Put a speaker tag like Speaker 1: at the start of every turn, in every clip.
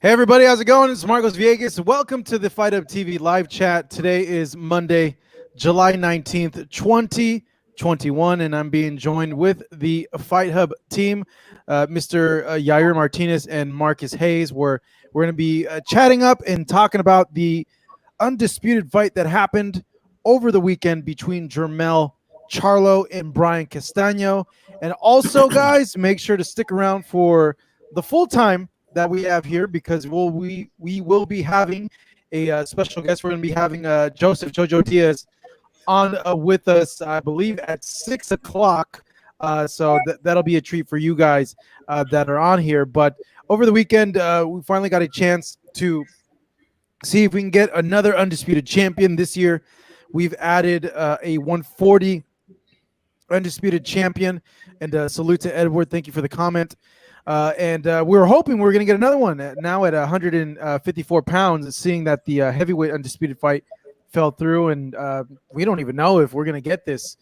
Speaker 1: Hey everybody, how's it going? It's Marcos Villegas. Welcome to the Fight Hub TV live chat. Today is Monday, July 19th, 2021, and I'm being joined with the Fight Hub team, Mr. Yair Martinez and Marcus Hayes. We're going to be chatting up and talking about the undisputed fight that happened over the weekend between Jermell, Charlo, and Brian Castano. And also, guys, make sure to stick around for the full time that we have here, because we will be having a special guest. We're going to be having Josephjo Diaz on with us, I believe, at 6 o'clock. So that'll be a treat for you guys that are on here. But over the weekend, we finally got a chance to see if we can get another undisputed champion. This year, we've added a 140 undisputed champion. And salute to Edward. Thank you for the comment. And we were hoping we were going to get another one now at 154 pounds, seeing that the heavyweight undisputed fight fell through. And we don't even know if we're going to get this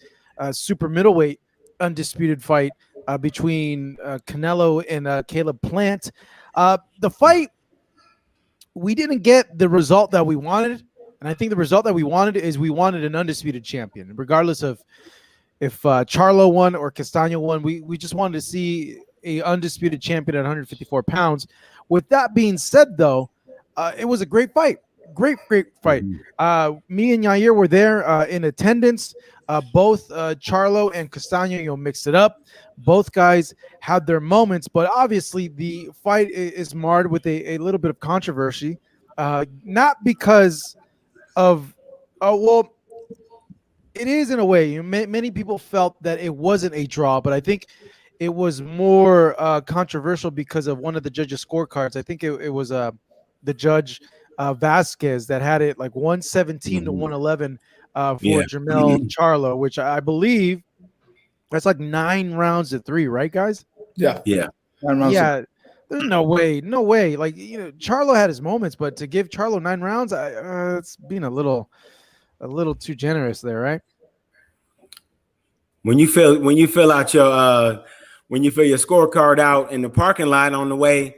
Speaker 1: super middleweight undisputed fight between Canelo and Caleb Plant. The fight, we didn't get the result that we wanted. And I think the result that we wanted is we wanted an undisputed champion. Regardless of if Charlo won or Castano won, we just wanted to see a undisputed champion at 154 pounds. With that being said, though, it was a great fight. Great fight. Me and Yair were there in attendance. Both Charlo and Castano, mixed it up. Both guys had their moments, but obviously the fight is marred with a little bit of controversy. Not because of, it is in a way. Many people felt that it wasn't a draw, but I think it was more controversial because of one of the judges' scorecards. I think it was the judge Vasquez that had it like 117 to 111 for Jermell Charlo, which I believe that's like 9 rounds to 3, right, guys?
Speaker 2: Yeah.
Speaker 3: 9
Speaker 2: rounds.
Speaker 3: Yeah.
Speaker 1: There's no way. Like, Charlo had his moments, but to give Charlo 9 rounds, it's being a little too generous there, right?
Speaker 3: When you fill out your when you fill your scorecard out in the parking lot on the way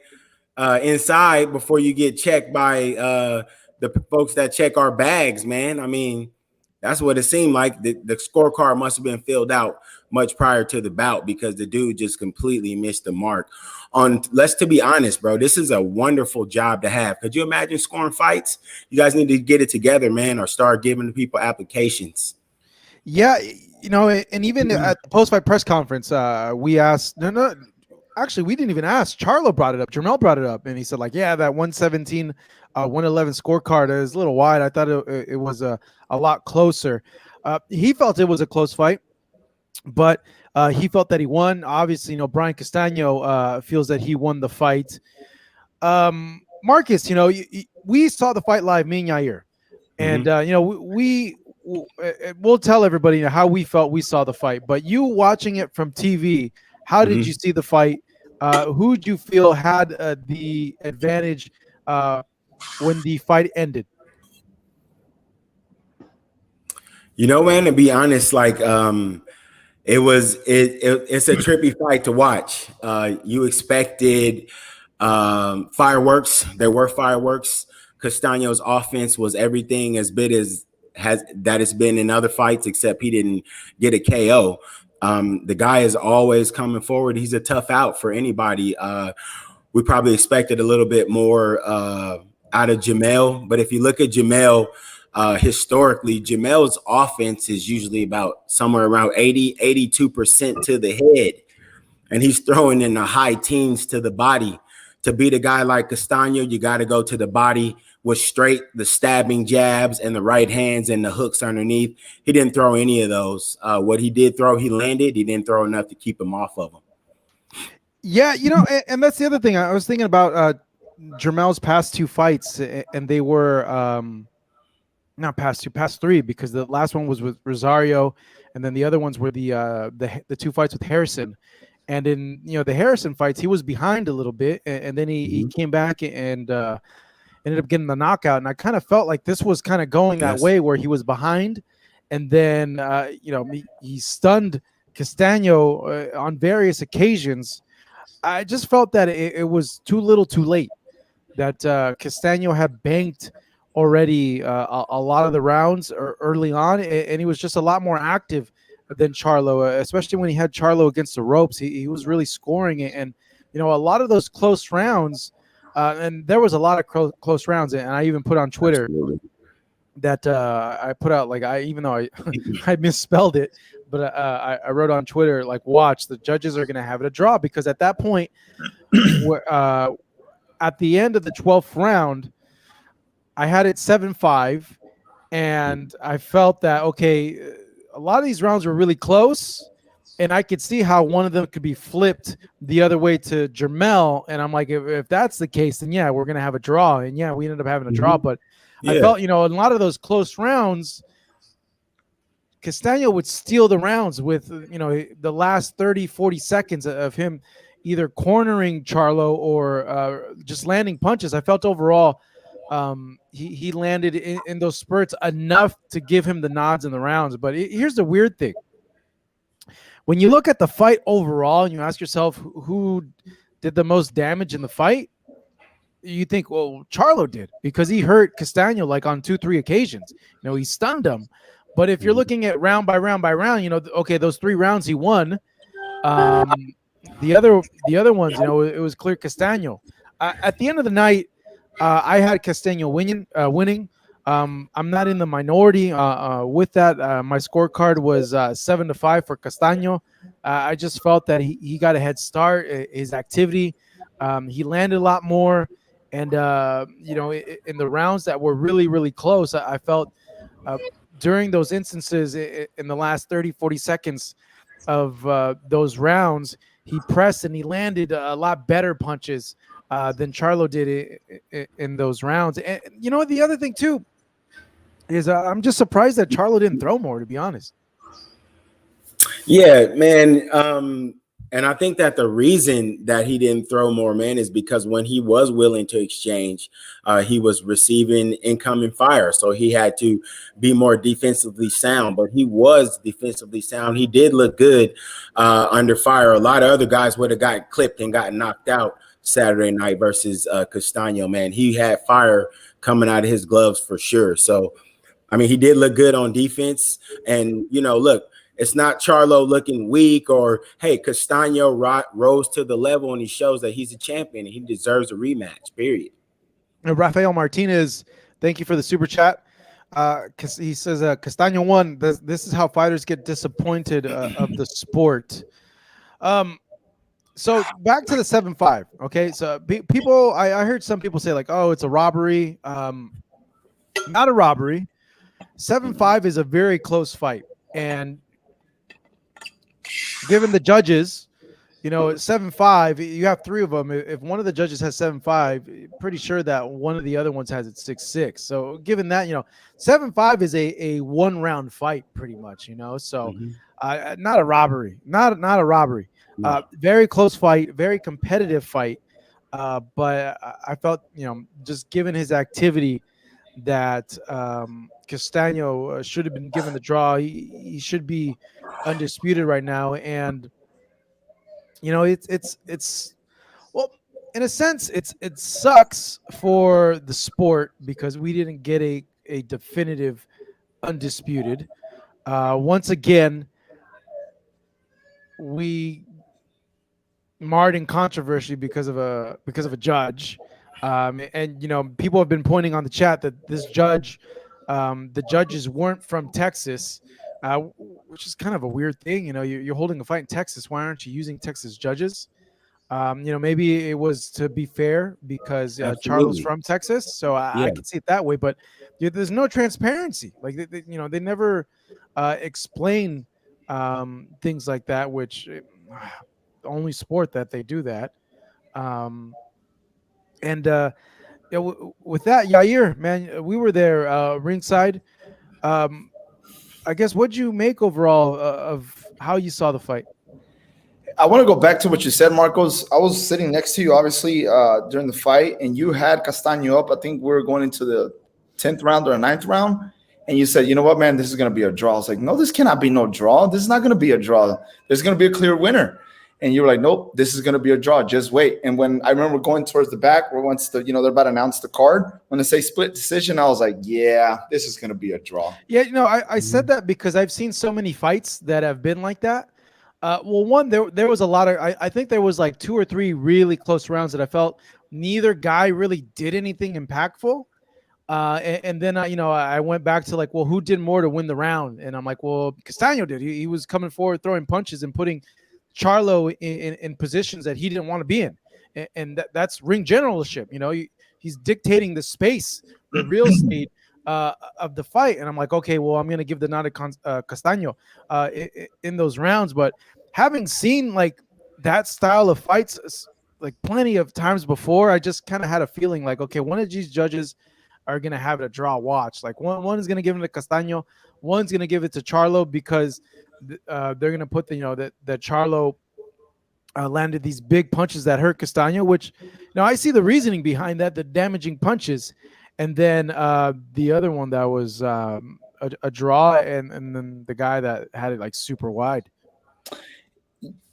Speaker 3: inside before you get checked by the folks that check our bags, man. I mean, that's what it seemed like. The scorecard must have been filled out much prior to the bout, because the dude just completely missed the mark. Let's to be honest, bro, this is a wonderful job to have. Could you imagine scoring fights? You guys need to get it together, man, or start giving people applications.
Speaker 1: Yeah, and even at the post-fight press conference, we asked, actually, we didn't even ask. Charlo brought it up. Jermell brought it up, and he said, like, yeah, that 117, 111 scorecard is a little wide. I thought it was a lot closer. He felt it was a close fight, but he felt that he won. Obviously, Brian Castano feels that he won the fight. Marcus, we saw the fight live, me and Yair, and we'll tell everybody how we felt we saw the fight. But you watching it from TV, how did you see the fight? Who did you feel had the advantage when the fight ended?
Speaker 3: Man, to be honest, like it's a trippy fight to watch. You expected fireworks. There were fireworks. Castano's offense was everything as big as it's been in other fights, except he didn't get a KO. The guy is always coming forward. He's a tough out for anybody. We probably expected a little bit more out of Jermell, but if you look at Jermell, historically, Jermell's offense is usually about somewhere around 82% to the head, and he's throwing in the high teens to the body. To beat a guy like Castano, you got to go to the body with the stabbing jabs and the right hands and the hooks underneath. He didn't throw any of those. What he did throw, he landed. He didn't throw enough to keep him off of him.
Speaker 1: Yeah, and that's the other thing. I was thinking about Jermell's past 2 fights, and they were not past 3, because the last one was with Rosario, and then the other ones were the 2 fights with Harrison. And in the Harrison fights, he was behind a little bit, and then he came back and ended up getting the knockout. And I kind of felt like this was kind of going that way, where he was behind, and then he stunned Castano on various occasions. I just felt that it was too little, too late. that Castano had banked already a lot of the rounds early on, and he was just a lot more active than Charlo, especially when he had Charlo against the ropes. He was really scoring it, and a lot of those close rounds, and there was a lot of close rounds, and I even put on Twitter.
Speaker 3: Absolutely.
Speaker 1: That I put out, like, even though I misspelled it, but I wrote on Twitter, like, watch, the judges are going to have it a draw, because at that point, at the end of the 12th round, I had it 7-5, and I felt that, okay, a lot of these rounds were really close, and I could see how one of them could be flipped the other way to Jermell, and I'm like, if that's the case, then yeah, we're going to have a draw, and yeah, we ended up having a draw, but I felt, in a lot of those close rounds, Castano would steal the rounds with, the last 30, 40 seconds of him either cornering Charlo or just landing punches. I felt overall he landed in those spurts enough to give him the nods in the rounds. But here's the weird thing. When you look at the fight overall and you ask yourself who did the most damage in the fight, you think, well, Charlo did, because he hurt Castano like on 2-3 occasions. He stunned him. But if you're looking at round by round by round, okay, those 3 rounds he won. The other ones, it was clear Castano. At the end of the night, I had Castano winning. I'm not in the minority with that. My scorecard was 7-5 for Castano. I just felt that he got a head start. His activity, he landed a lot more. And, in the rounds that were really, really close, I felt during those instances in the last 30, 40 seconds of those rounds, he pressed and he landed a lot better punches than Charlo did in those rounds. And, the other thing, too, is I'm just surprised that Charlo didn't throw more, to be honest.
Speaker 3: Yeah, man. And I think that the reason that he didn't throw more, man, is because when he was willing to exchange, he was receiving incoming fire. So he had to be more defensively sound, but he was defensively sound. He did look good under fire. A lot of other guys would have gotten clipped and gotten knocked out Saturday night versus Castano, man. He had fire coming out of his gloves for sure. So, I mean, he did look good on defense. And, look, it's not Charlo looking weak or, hey, Castano rose to the level and he shows that he's a champion and he deserves a rematch, period.
Speaker 1: Rafael Martinez, thank you for the super chat. He says Castano won. This is how fighters get disappointed of the sport. So back to the 7-5. Okay, so people, I heard some people say like, oh, it's a robbery. Not a robbery. 7-5 is a very close fight, and given the judges, 7-5, you have 3 of them. If one of the judges has 7-5, pretty sure that one of the other ones has it 6-6. So given that, 7-5 is a 1-round fight pretty much, so not a robbery, not a robbery. Very close fight, very competitive fight. But I felt, just given his activity, that Castano should have been given the draw. He should be undisputed right now, and it's well, in a sense, it sucks for the sport because we didn't get a definitive undisputed. Once again, we marred in controversy because of a judge. And people have been pointing on the chat that this judge, the judges weren't from Texas, which is kind of a weird thing. You're holding a fight in Texas. Why aren't you using Texas judges? Maybe it was to be fair because Charlo's from Texas, so I can see it that way. But there's no transparency. Like they never explain things like that, which only sport that they do that. And with that, Yair, man, we were there ringside. I guess, what'd you make overall of how you saw the fight?
Speaker 2: I want to go back to what you said, Marcos. I was sitting next to you, obviously, during the fight, and you had Castano up. I think we were going into the 10th round or 9th round, and you said, you know what, man, this is going to be a draw. I was like, no, this cannot be no draw. This is not going to be a draw. There's going to be a clear winner. And you were like, nope, this is going to be a draw. Just wait. And when I remember going towards the back where once they're about to announce the card, when they say split decision, I was like, yeah, this is going to be a draw.
Speaker 1: Yeah, I said that because I've seen so many fights that have been like that. Well, one, there was a lot of, I think there was like 2 or 3 really close rounds that I felt neither guy really did anything impactful. And then, I went back to like, well, who did more to win the round? And I'm like, well, Castano did. He was coming forward, throwing punches and putting Charlo in positions that he didn't want to be in. And that's ring generalship. He's dictating the space, the real estate of the fight. And I'm like, okay, well, I'm going to give the nod to Castano in those rounds. But having seen like that style of fights like plenty of times before, I just kind of had a feeling like, okay, one of these judges are going to have it a draw watch. Like one is going to give it to Castano, one's going to give it to Charlo because they're going to put that Charlo landed these big punches that hurt Castano, which now I see the reasoning behind that, the damaging punches. And then the other one that was a draw, and then the guy that had it like super wide.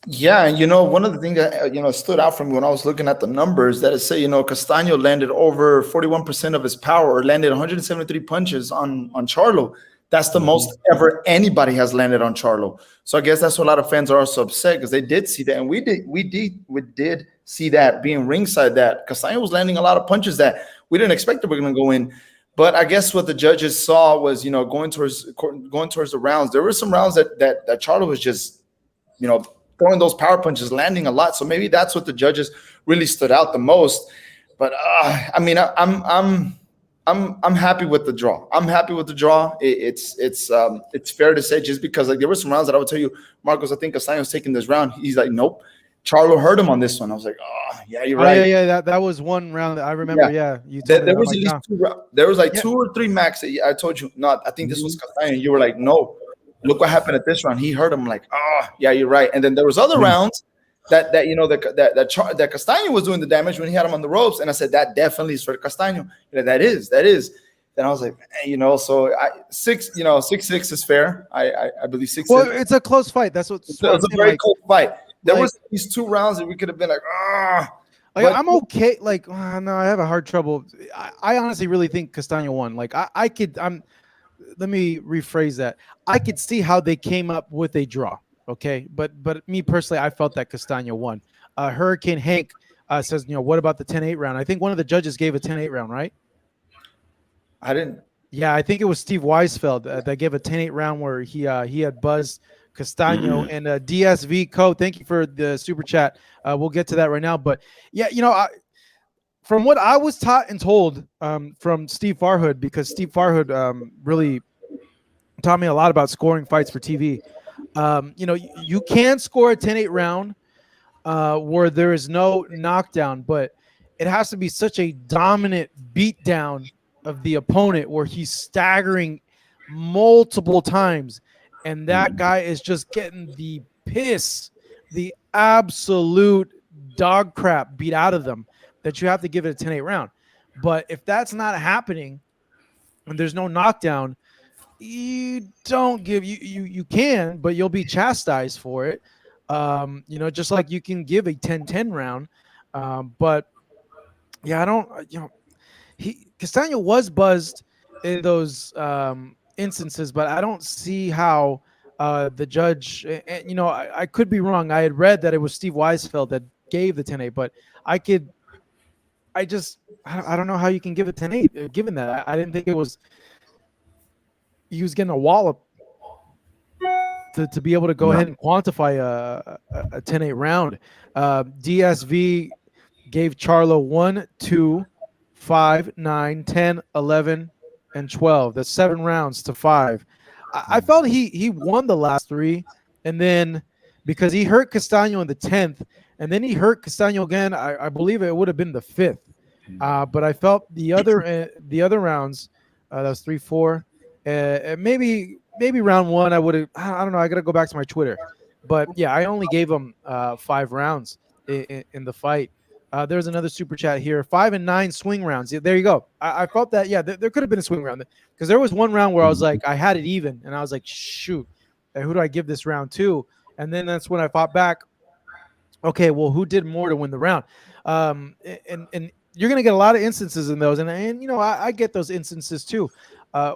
Speaker 2: Yeah, and one of the things that stood out from me when I was looking at the numbers that it say Castano landed over 41% of his power, or landed 173 punches on Charlo. That's the most ever anybody has landed on Charlo. So I guess that's why a lot of fans are also upset, because they did see that, and we did see that being ringside, that Castano was landing a lot of punches that we didn't expect that were going to go in. But I guess what the judges saw was going towards the rounds. There were some rounds that Charlo was just throwing those power punches, landing a lot. So maybe that's what the judges really stood out the most. But I mean, I'm happy with the draw. I'm happy with the draw. It's fair to say, just because like there were some rounds that I would tell you, Marcos, I think Castano's taking this round. He's like, nope. Charlo hurt him on this one. I was like, oh yeah, you're right.
Speaker 1: Yeah. That was one round that I remember. Yeah, you told
Speaker 2: there was at least there was like 2 or 3 max that I told you. Not, I think this was Castano, and you were like, no. Look what happened at this round. He hurt him. Like, oh yeah, you're right. And then there was other rounds that Castano was doing the damage when he had him on the ropes, and I said that definitely is for Castano. That is. Then I was like, so 6-6 is fair. I believe 6.
Speaker 1: Well, it's a close fight. That's what.
Speaker 2: It's a very close fight. There was these 2 rounds that we could have been like,
Speaker 1: I'm okay. Like, no, I have a hard trouble. I honestly really think Castano won. Like, let me rephrase that. I could see how they came up with a draw. Okay, but me personally, I felt that Castano won. Hurricane Hank says, what about the 10-8 round? I think one of the judges gave a 10-8 round, right?
Speaker 2: I didn't.
Speaker 1: Yeah, I think it was Steve Weisfeld that gave a 10-8 round where he had buzzed Castano. And DSV Co. Thank you for the super chat. We'll get to that right now. But yeah, from what I was taught and told from Steve Farhood, because Steve Farhood really taught me a lot about scoring fights for TV. You can score a 10-8 round where there is no knockdown, but it has to be such a dominant beatdown of the opponent where he's staggering multiple times, and that guy is just getting the absolute dog crap beat out of them, that you have to give it a 10-8 round. But if that's not happening and there's no knockdown, you don't give you can, but you'll be chastised for it. Just like you can give a 10-10 round. But yeah, I don't, Castano was buzzed in those instances, but I don't see how the judge, I could be wrong. I had read that it was Steve Weisfeld that gave the 10-8, but I don't know how you can give it 10-8 given that. I didn't think he was getting a wallop to be able to go ahead and quantify a 10-8 round. DSV gave Charlo 1, 2, 5, 9, 10, 11, and 12. That's 7 rounds to 5. I felt he won the last 3, and then because he hurt Castano in the 10th, and then he hurt Castano again, I believe it would have been the 5th. But I felt the other rounds, that was 3, 4, maybe round 1 I would have. I don't know. I got to go back to my Twitter, but yeah, I only gave him 5 rounds in the fight. There's another super chat here. 5 and 9 swing rounds. Yeah, there you go. I felt that. Yeah, there could have been a swing round, because there was one round where I was like, I had it even, and I was like, shoot, who do I give this round to? And then that's when I fought back Okay, well, who did more to win the round? And you're going to get a lot of instances in those, and I get those instances too.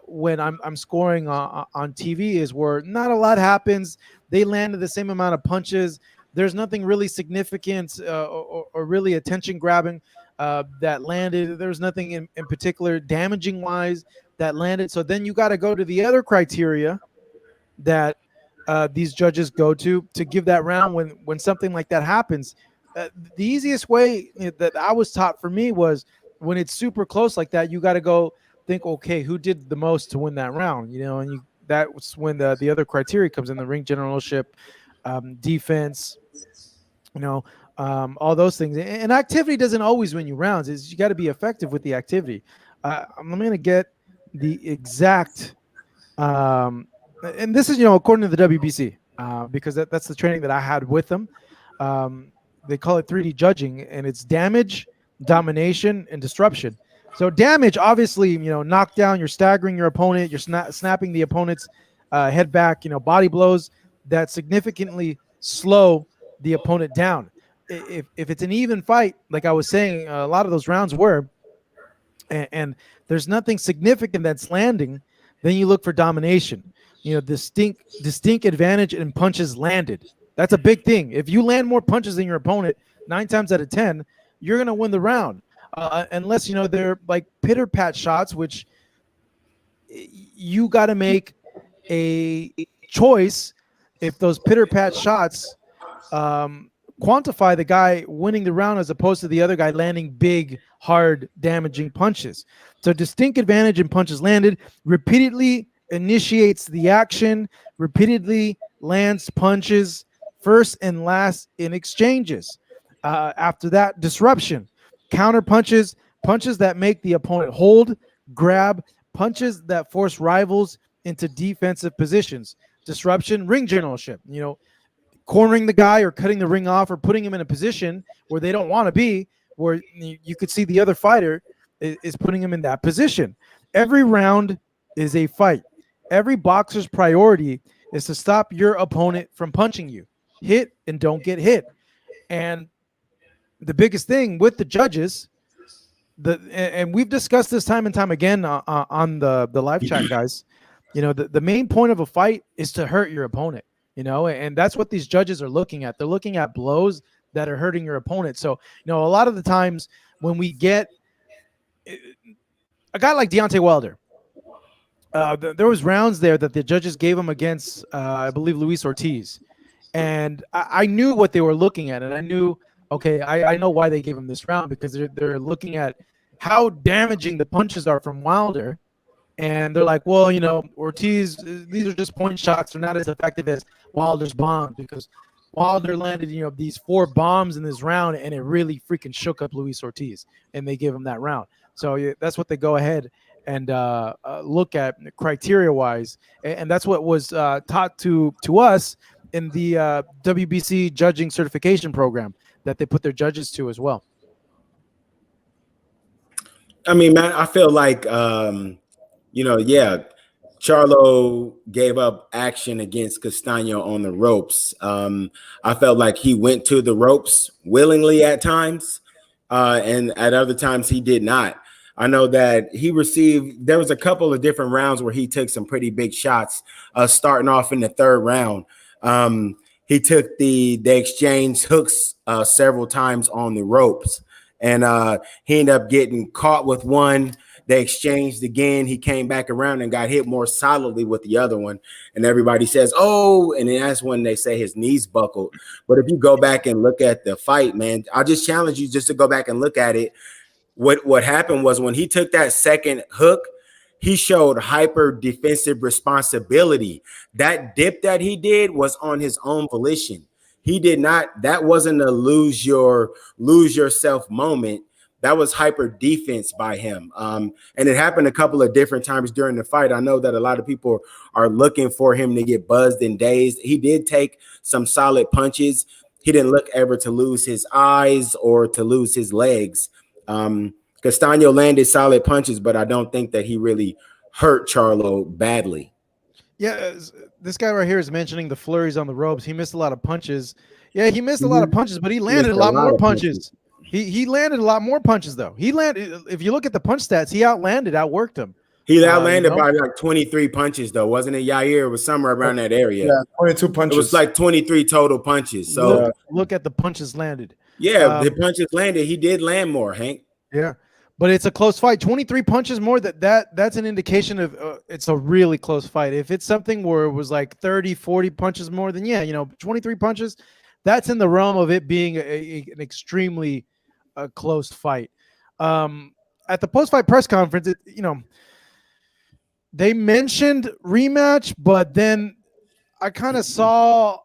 Speaker 1: When I'm scoring on TV, is where not a lot happens. They landed the same amount of punches. There's nothing really significant or really attention grabbing that landed. There's nothing in particular damaging wise that landed. So then you got to go to the other criteria that these judges go to give that round when something like that happens. The easiest way that I was taught for me was when it's super close like that, you got to go think, okay, who did the most to win that round? And that's when the other criteria comes in: the ring generalship, defense, all those things. And activity doesn't always win you rounds. You got to be effective with the activity. I'm going to get the exact. And this is, according to the WBC, because that's the training that I had with them. They call it 3D judging, and it's damage, domination, and disruption. So damage, obviously, knock down, you're staggering your opponent, you're snapping the opponent's head back, body blows that significantly slow the opponent down. If it's an even fight, like I was saying, a lot of those rounds were, and there's nothing significant that's landing, then you look for domination. Distinct advantage in punches landed. That's a big thing. If you land more punches than your opponent, 9 times out of 10, you're going to win the round. Unless, they're like pitter-pat shots, which you got to make a choice if those pitter-pat shots quantify the guy winning the round as opposed to the other guy landing big, hard, damaging punches. So distinct advantage in punches landed, repeatedly initiates the action, repeatedly lands punches first and last in exchanges. After that, disruption, counter punches, punches that make the opponent hold, grab, punches that force rivals into defensive positions. Disruption, ring generalship, cornering the guy or cutting the ring off or putting him in a position where they don't want to be, where you could see the other fighter is putting him in that position. Every round is a fight. Every boxer's priority is to stop your opponent from punching you. Hit and don't get hit. And the biggest thing with the judges, and we've discussed this time and time again on the live chat, guys, the main point of a fight is to hurt your opponent, and that's what these judges are looking at. They're looking at blows that are hurting your opponent. So, a lot of the times when we get a guy like Deontay Wilder, there was rounds there that the judges gave him against, I believe, Luis Ortiz. And I knew what they were looking at. And I knew, okay, I know why they gave him this round, because they're looking at how damaging the punches are from Wilder. And they're like, well, Ortiz, these are just point shots. They're not as effective as Wilder's bombs, because Wilder landed, these 4 bombs in this round, and it really freaking shook up Luis Ortiz. And they gave him that round. So that's what they go ahead and look at criteria-wise, and that's what was taught to us in the WBC judging certification program that they put their judges to as well.
Speaker 3: I mean, man, I feel like, Charlo gave up action against Castano on the ropes. I felt like he went to the ropes willingly at times, and at other times he did not. I know that there was a couple of different rounds where he took some pretty big shots, starting off in the 3rd round. He took the exchange hooks several times on the ropes, and he ended up getting caught with one. They exchanged again. He came back around and got hit more solidly with the other one. And everybody says, oh, and then that's when they say his knees buckled. But if you go back and look at the fight, man, I'll just challenge you just to go back and look at it. What happened was when he took that second hook, he showed hyper defensive responsibility. That dip that he did was on his own volition. He did not, that wasn't a lose yourself moment. That was hyper defense by him. And it happened a couple of different times during the fight. I know that a lot of people are looking for him to get buzzed and dazed. He did take some solid punches. He didn't look ever to lose his eyes or to lose his legs. Castano landed solid punches, but I don't think that he really hurt Charlo badly.
Speaker 1: Yeah, this guy right here is mentioning the flurries on the ropes. He missed a lot of punches. Yeah, he missed a lot of punches, but he landed a lot more punches. He landed a lot more punches though. He landed. If you look at the punch stats, he outworked him.
Speaker 3: He outlanded by like 23 punches though, wasn't it? Yair, it was somewhere around that area.
Speaker 2: Yeah, 22 punches.
Speaker 3: It was like 23 total punches. So
Speaker 1: look at the punches landed.
Speaker 3: Yeah, the punches landed. He did land more, Hank.
Speaker 1: Yeah, but it's a close fight. 23 punches more. That's an indication of it's a really close fight. If it's something where it was like 30, 40 punches more, then 23 punches. That's in the realm of it being an extremely close fight. At the post-fight press conference, they mentioned rematch, but then I kind of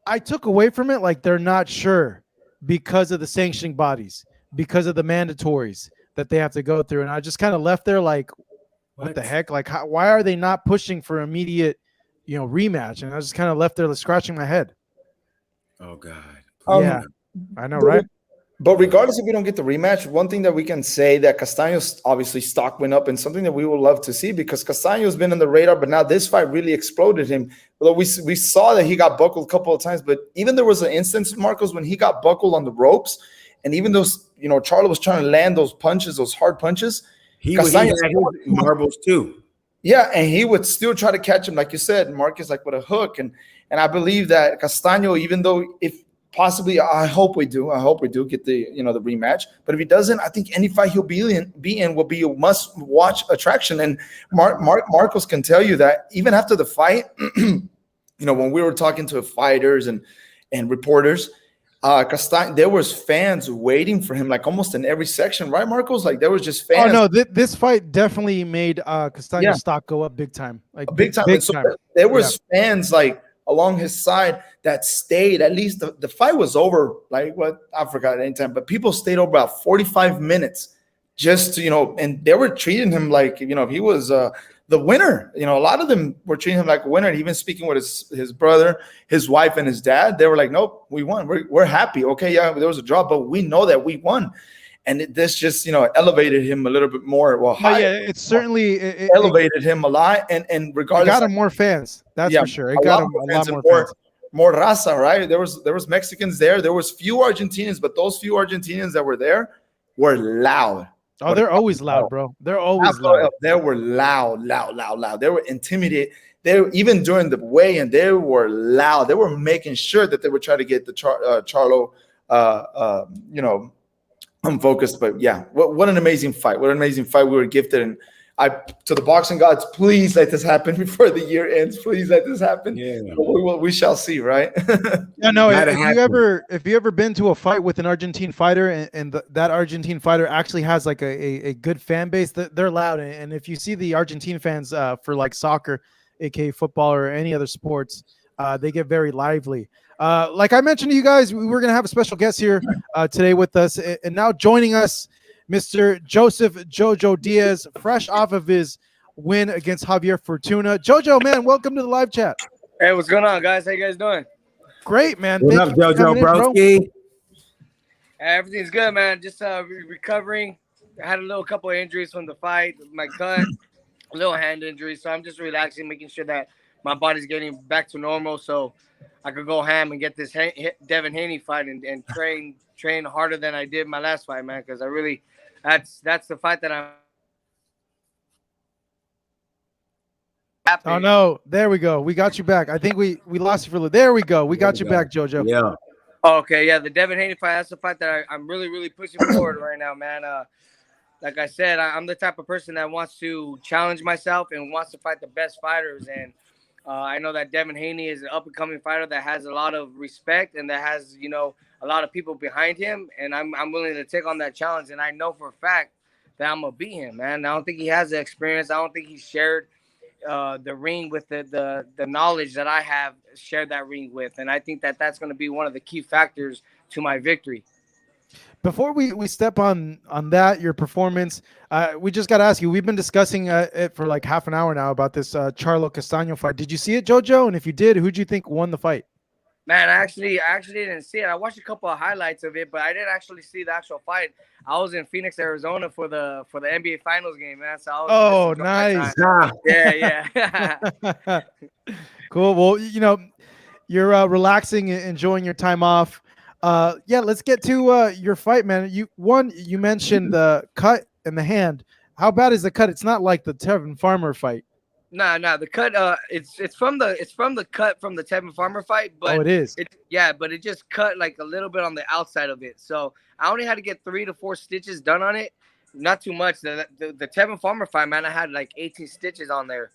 Speaker 1: I took away from it like they're not sure because of the sanctioning bodies, because of the mandatories that they have to go through. And I just kind of left there like, what the heck? Like, why are they not pushing for immediate, rematch? And I just kind of left there scratching my head.
Speaker 3: Oh, God.
Speaker 1: Yeah, I know, right?
Speaker 2: But regardless if we don't get the rematch, one thing that we can say that Castano's obviously stock went up and something that we would love to see because Castano's been on the radar, but now this fight really exploded him. Although we saw that he got buckled a couple of times, but even there was an instance, Marcos, when he got buckled on the ropes, and even those, Charlo was trying to land those punches, those hard punches.
Speaker 3: He had his marbles too.
Speaker 2: Yeah, and he would still try to catch him, like you said, Marcus, like with a hook. And I believe that Castano, even though if possibly, I hope we do get the the rematch. But if he doesn't, I think any fight he'll be in will be a must-watch attraction. And Marcos can tell you that even after the fight, when we were talking to fighters and reporters, Castano, there was fans waiting for him, like almost in every section, right, Marcos? Like there was just fans.
Speaker 1: Oh no, this fight definitely made Castano's stock go up big time, like
Speaker 2: big time.
Speaker 1: Big
Speaker 2: so
Speaker 1: time.
Speaker 2: There was fans like along his side that stayed. At least the fight was over, like what I forgot at any time, but people stayed over about 45 minutes just to, and they were treating him like, he was the winner. A lot of them were treating him like a winner. And even speaking with his brother, his wife, and his dad, they were like, nope, we won. We're happy. Okay, yeah, there was a draw, but we know that we won. And this just, elevated him a little bit more. Well,
Speaker 1: it certainly
Speaker 2: elevated him a lot. And regardless,
Speaker 1: it got him more fans. That's for sure. It got him a lot more fans.
Speaker 2: More raza, right? There was Mexicans there. There was few Argentinians, but those few Argentinians that were there were loud.
Speaker 1: Oh, they're always loud, bro. They're always loud.
Speaker 2: They were loud. They were intimidated. They were, even during the weigh-in, they were loud. They were making sure that they would try to get the Charlo, unfocused. But yeah, what an amazing fight! What an amazing fight we were gifted. And to the boxing gods, please let this happen before the year ends. Please let this happen. Yeah, we shall see, right?
Speaker 1: Yeah, no. If you ever been to a fight with an Argentine fighter, and that Argentine fighter actually has like a good fan base, they're loud. And if you see the Argentine fans for like soccer, aka football, or any other sports, they get very lively. Like I mentioned to you guys, we're gonna have a special guest here today with us, and now joining us, Mr. Josephjo Diaz, fresh off of his win against Javier Fortuna. Jojo, man, welcome to the live chat.
Speaker 4: Hey, what's going on, guys? How you guys doing?
Speaker 1: Great, man.
Speaker 3: What's up, Jojo, broski?
Speaker 4: Everything's good, man. Just recovering. I had a couple of injuries from the fight, my cut, a little hand injury. So I'm just relaxing, making sure that my body's getting back to normal so I could go ham and get this Devin Haney fight and train harder than I did my last fight, man, because I really – that's the fight that I'm happy.
Speaker 1: Oh, no. There we go. We got you back. I think we lost you for a little. There we go. We got you back, Jojo.
Speaker 3: Yeah.
Speaker 4: Okay, yeah, the Devin Haney fight, that's the fight that I'm really, really pushing forward right now, man. Like I said, I'm the type of person that wants to challenge myself and wants to fight the best fighters. And I know that Devin Haney is an up-and-coming fighter that has a lot of respect and that has, a lot of people behind him. And I'm willing to take on that challenge. And I know for a fact that I'm going to beat him, man. I don't think he has the experience. I don't think he's shared the ring with the knowledge that I have shared that ring with. And I think that that's going to be one of the key factors to my victory.
Speaker 1: Before we step on that, your performance, we just got to ask you, we've been discussing it for like half an hour now about this Charlo Castano fight. Did you see it, Jojo? And if you did, who'd you think won the fight?
Speaker 4: Man, I actually didn't see it. I watched a couple of highlights of it, but I didn't actually see the actual fight. I was in Phoenix, Arizona for the NBA Finals game, man. So I was
Speaker 1: nice.
Speaker 4: Yeah.
Speaker 1: Cool. Well, You're relaxing and enjoying your time off. Yeah, let's get to your fight, man. You mentioned the cut in the hand. How bad is the cut? It's not like the Tevin Farmer fight.
Speaker 4: Nah. The cut, it's from the cut from the Tevin Farmer fight,
Speaker 1: Oh,
Speaker 4: but
Speaker 1: it is.
Speaker 4: but it just cut like a little bit on the outside of it. So I only had to get 3 to 4 stitches done on it, not too much. The Tevin Farmer fight, man, I had like 18 stitches on there.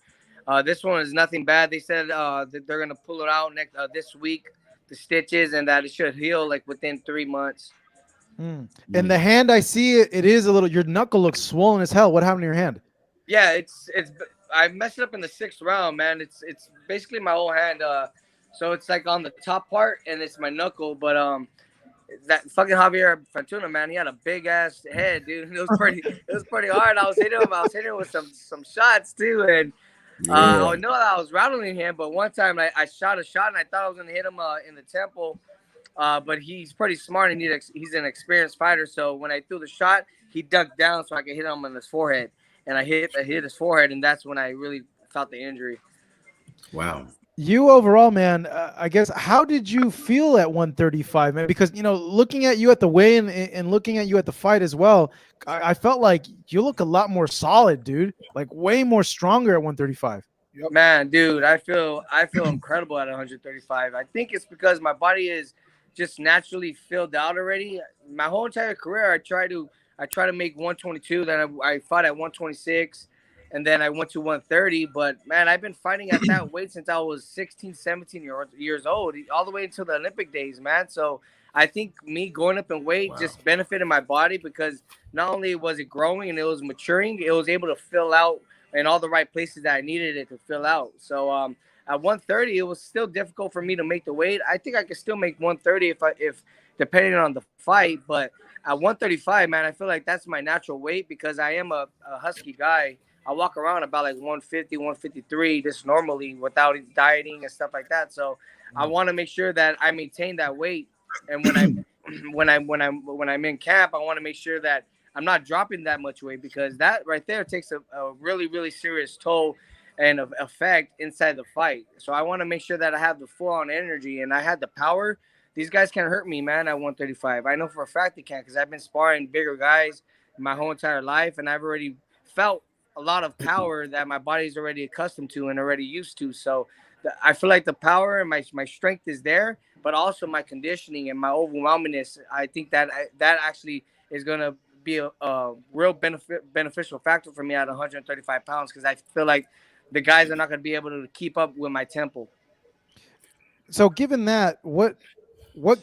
Speaker 4: This one is nothing bad. They said that they're gonna pull it out this week, the stitches, and that it should heal like within 3 months.
Speaker 1: And the hand, I see it is a little. Your knuckle looks swollen as hell. What happened to your hand?
Speaker 4: Yeah, it's I messed it up in the 6th round, man. It's basically my whole hand. So it's like on the top part, and it's my knuckle. But that fucking Javier Fantuna, man, he had a big ass head, dude. It was pretty hard. I was hitting him with some shots too, and I know that I was rattling him. But one time I shot a shot, and I thought I was gonna hit him in the temple. But he's pretty smart, and he's an experienced fighter. So when I threw the shot, he ducked down so I could hit him on his forehead. And I hit his forehead, and that's when I really felt the injury.
Speaker 3: Wow.
Speaker 1: You overall, man, I guess, how did you feel at 135, man? Because, looking at you at the weigh-in and looking at you at the fight as well, I felt like you look a lot more solid, dude. Like way more stronger at 135.
Speaker 2: Yep.
Speaker 4: Man, dude, I feel incredible at 135. I think it's because my body is just naturally filled out already. My whole entire career, I try to make 122. Then I fought at 126, and then I went to 130. But man, I've been fighting at that weight since I was 16, 17 years old, all the way until the Olympic days, man. So I think me going up in weight just benefited my body, because not only was it growing and it was maturing, it was able to fill out in all the right places that I needed it to fill out. So at 130, it was still difficult for me to make the weight. I think I could still make 130 if depending on the fight, but at 135, man, I feel like that's my natural weight, because I am a husky guy. I walk around about like 150, 153 just normally without dieting and stuff like that. So I want to make sure that I maintain that weight. And when I'm in camp, I want to make sure that I'm not dropping that much weight, because that right there takes a really, really serious toll and effect inside the fight. So I want to make sure that I have the full on energy and I had the power. These guys can't hurt me, man, at 135. I know for a fact they can't, because I've been sparring bigger guys my whole entire life, and I've already felt a lot of power that my body's already accustomed to and already used to. So I feel like the power and my strength is there, but also my conditioning and my overwhelmingness. I think that actually is going to be a real beneficial factor for me at 135 pounds, because I feel like the guys are not going to be able to keep up with my tempo.
Speaker 1: So given that, what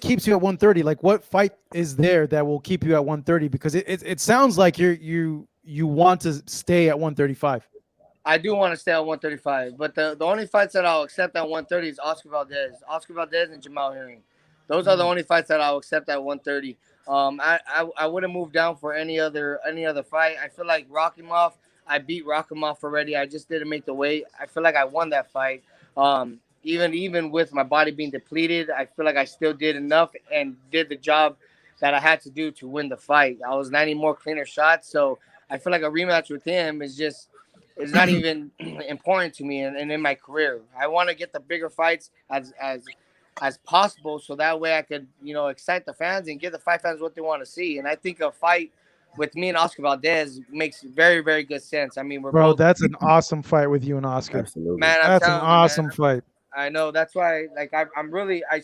Speaker 1: keeps you at 130? Like, what fight is there that will keep you at 130? Because it sounds like you want to stay at 135.
Speaker 4: I do want to stay at 135, but the only fights that I'll accept at 130 is Oscar Valdez and Jermell Herring. Those are the only fights that I'll accept at 130. I wouldn't move down for any other fight. I feel like Rakimov, I beat Rakimov already. I just didn't make the weight. I feel like I won that fight. Even with my body being depleted, I feel like I still did enough and did the job that I had to do to win the fight. I was 90 more cleaner shots, so I feel like a rematch with him is not even important to me and in my career. I want to get the bigger fights as possible, so that way I could, excite the fans and give the fight fans what they want to see. And I think a fight with me and Oscar Valdez makes very, very good sense. I mean,
Speaker 1: that's an awesome fight with you and Oscar.
Speaker 3: Absolutely.
Speaker 4: Man,
Speaker 1: that's an awesome fight.
Speaker 4: I know. That's why, like, I'm really, I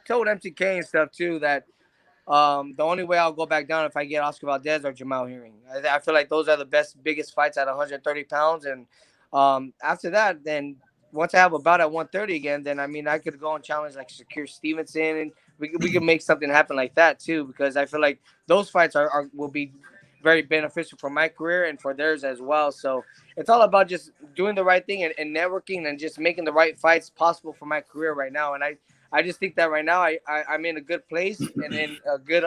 Speaker 4: told MTK and stuff too that the only way I'll go back down if I get Oscar Valdez or Jermell Herring. I feel like those are the biggest fights at 130 pounds. And after that, then once I have a bout at 130 again, then I could go and challenge like Shakir Stevenson, and we could make something happen like that too, because I feel like those fights will be very beneficial for my career and for theirs as well. So it's all about just doing the right thing and networking and just making the right fights possible for my career right now. And I just think that right now I'm in a good place and in a good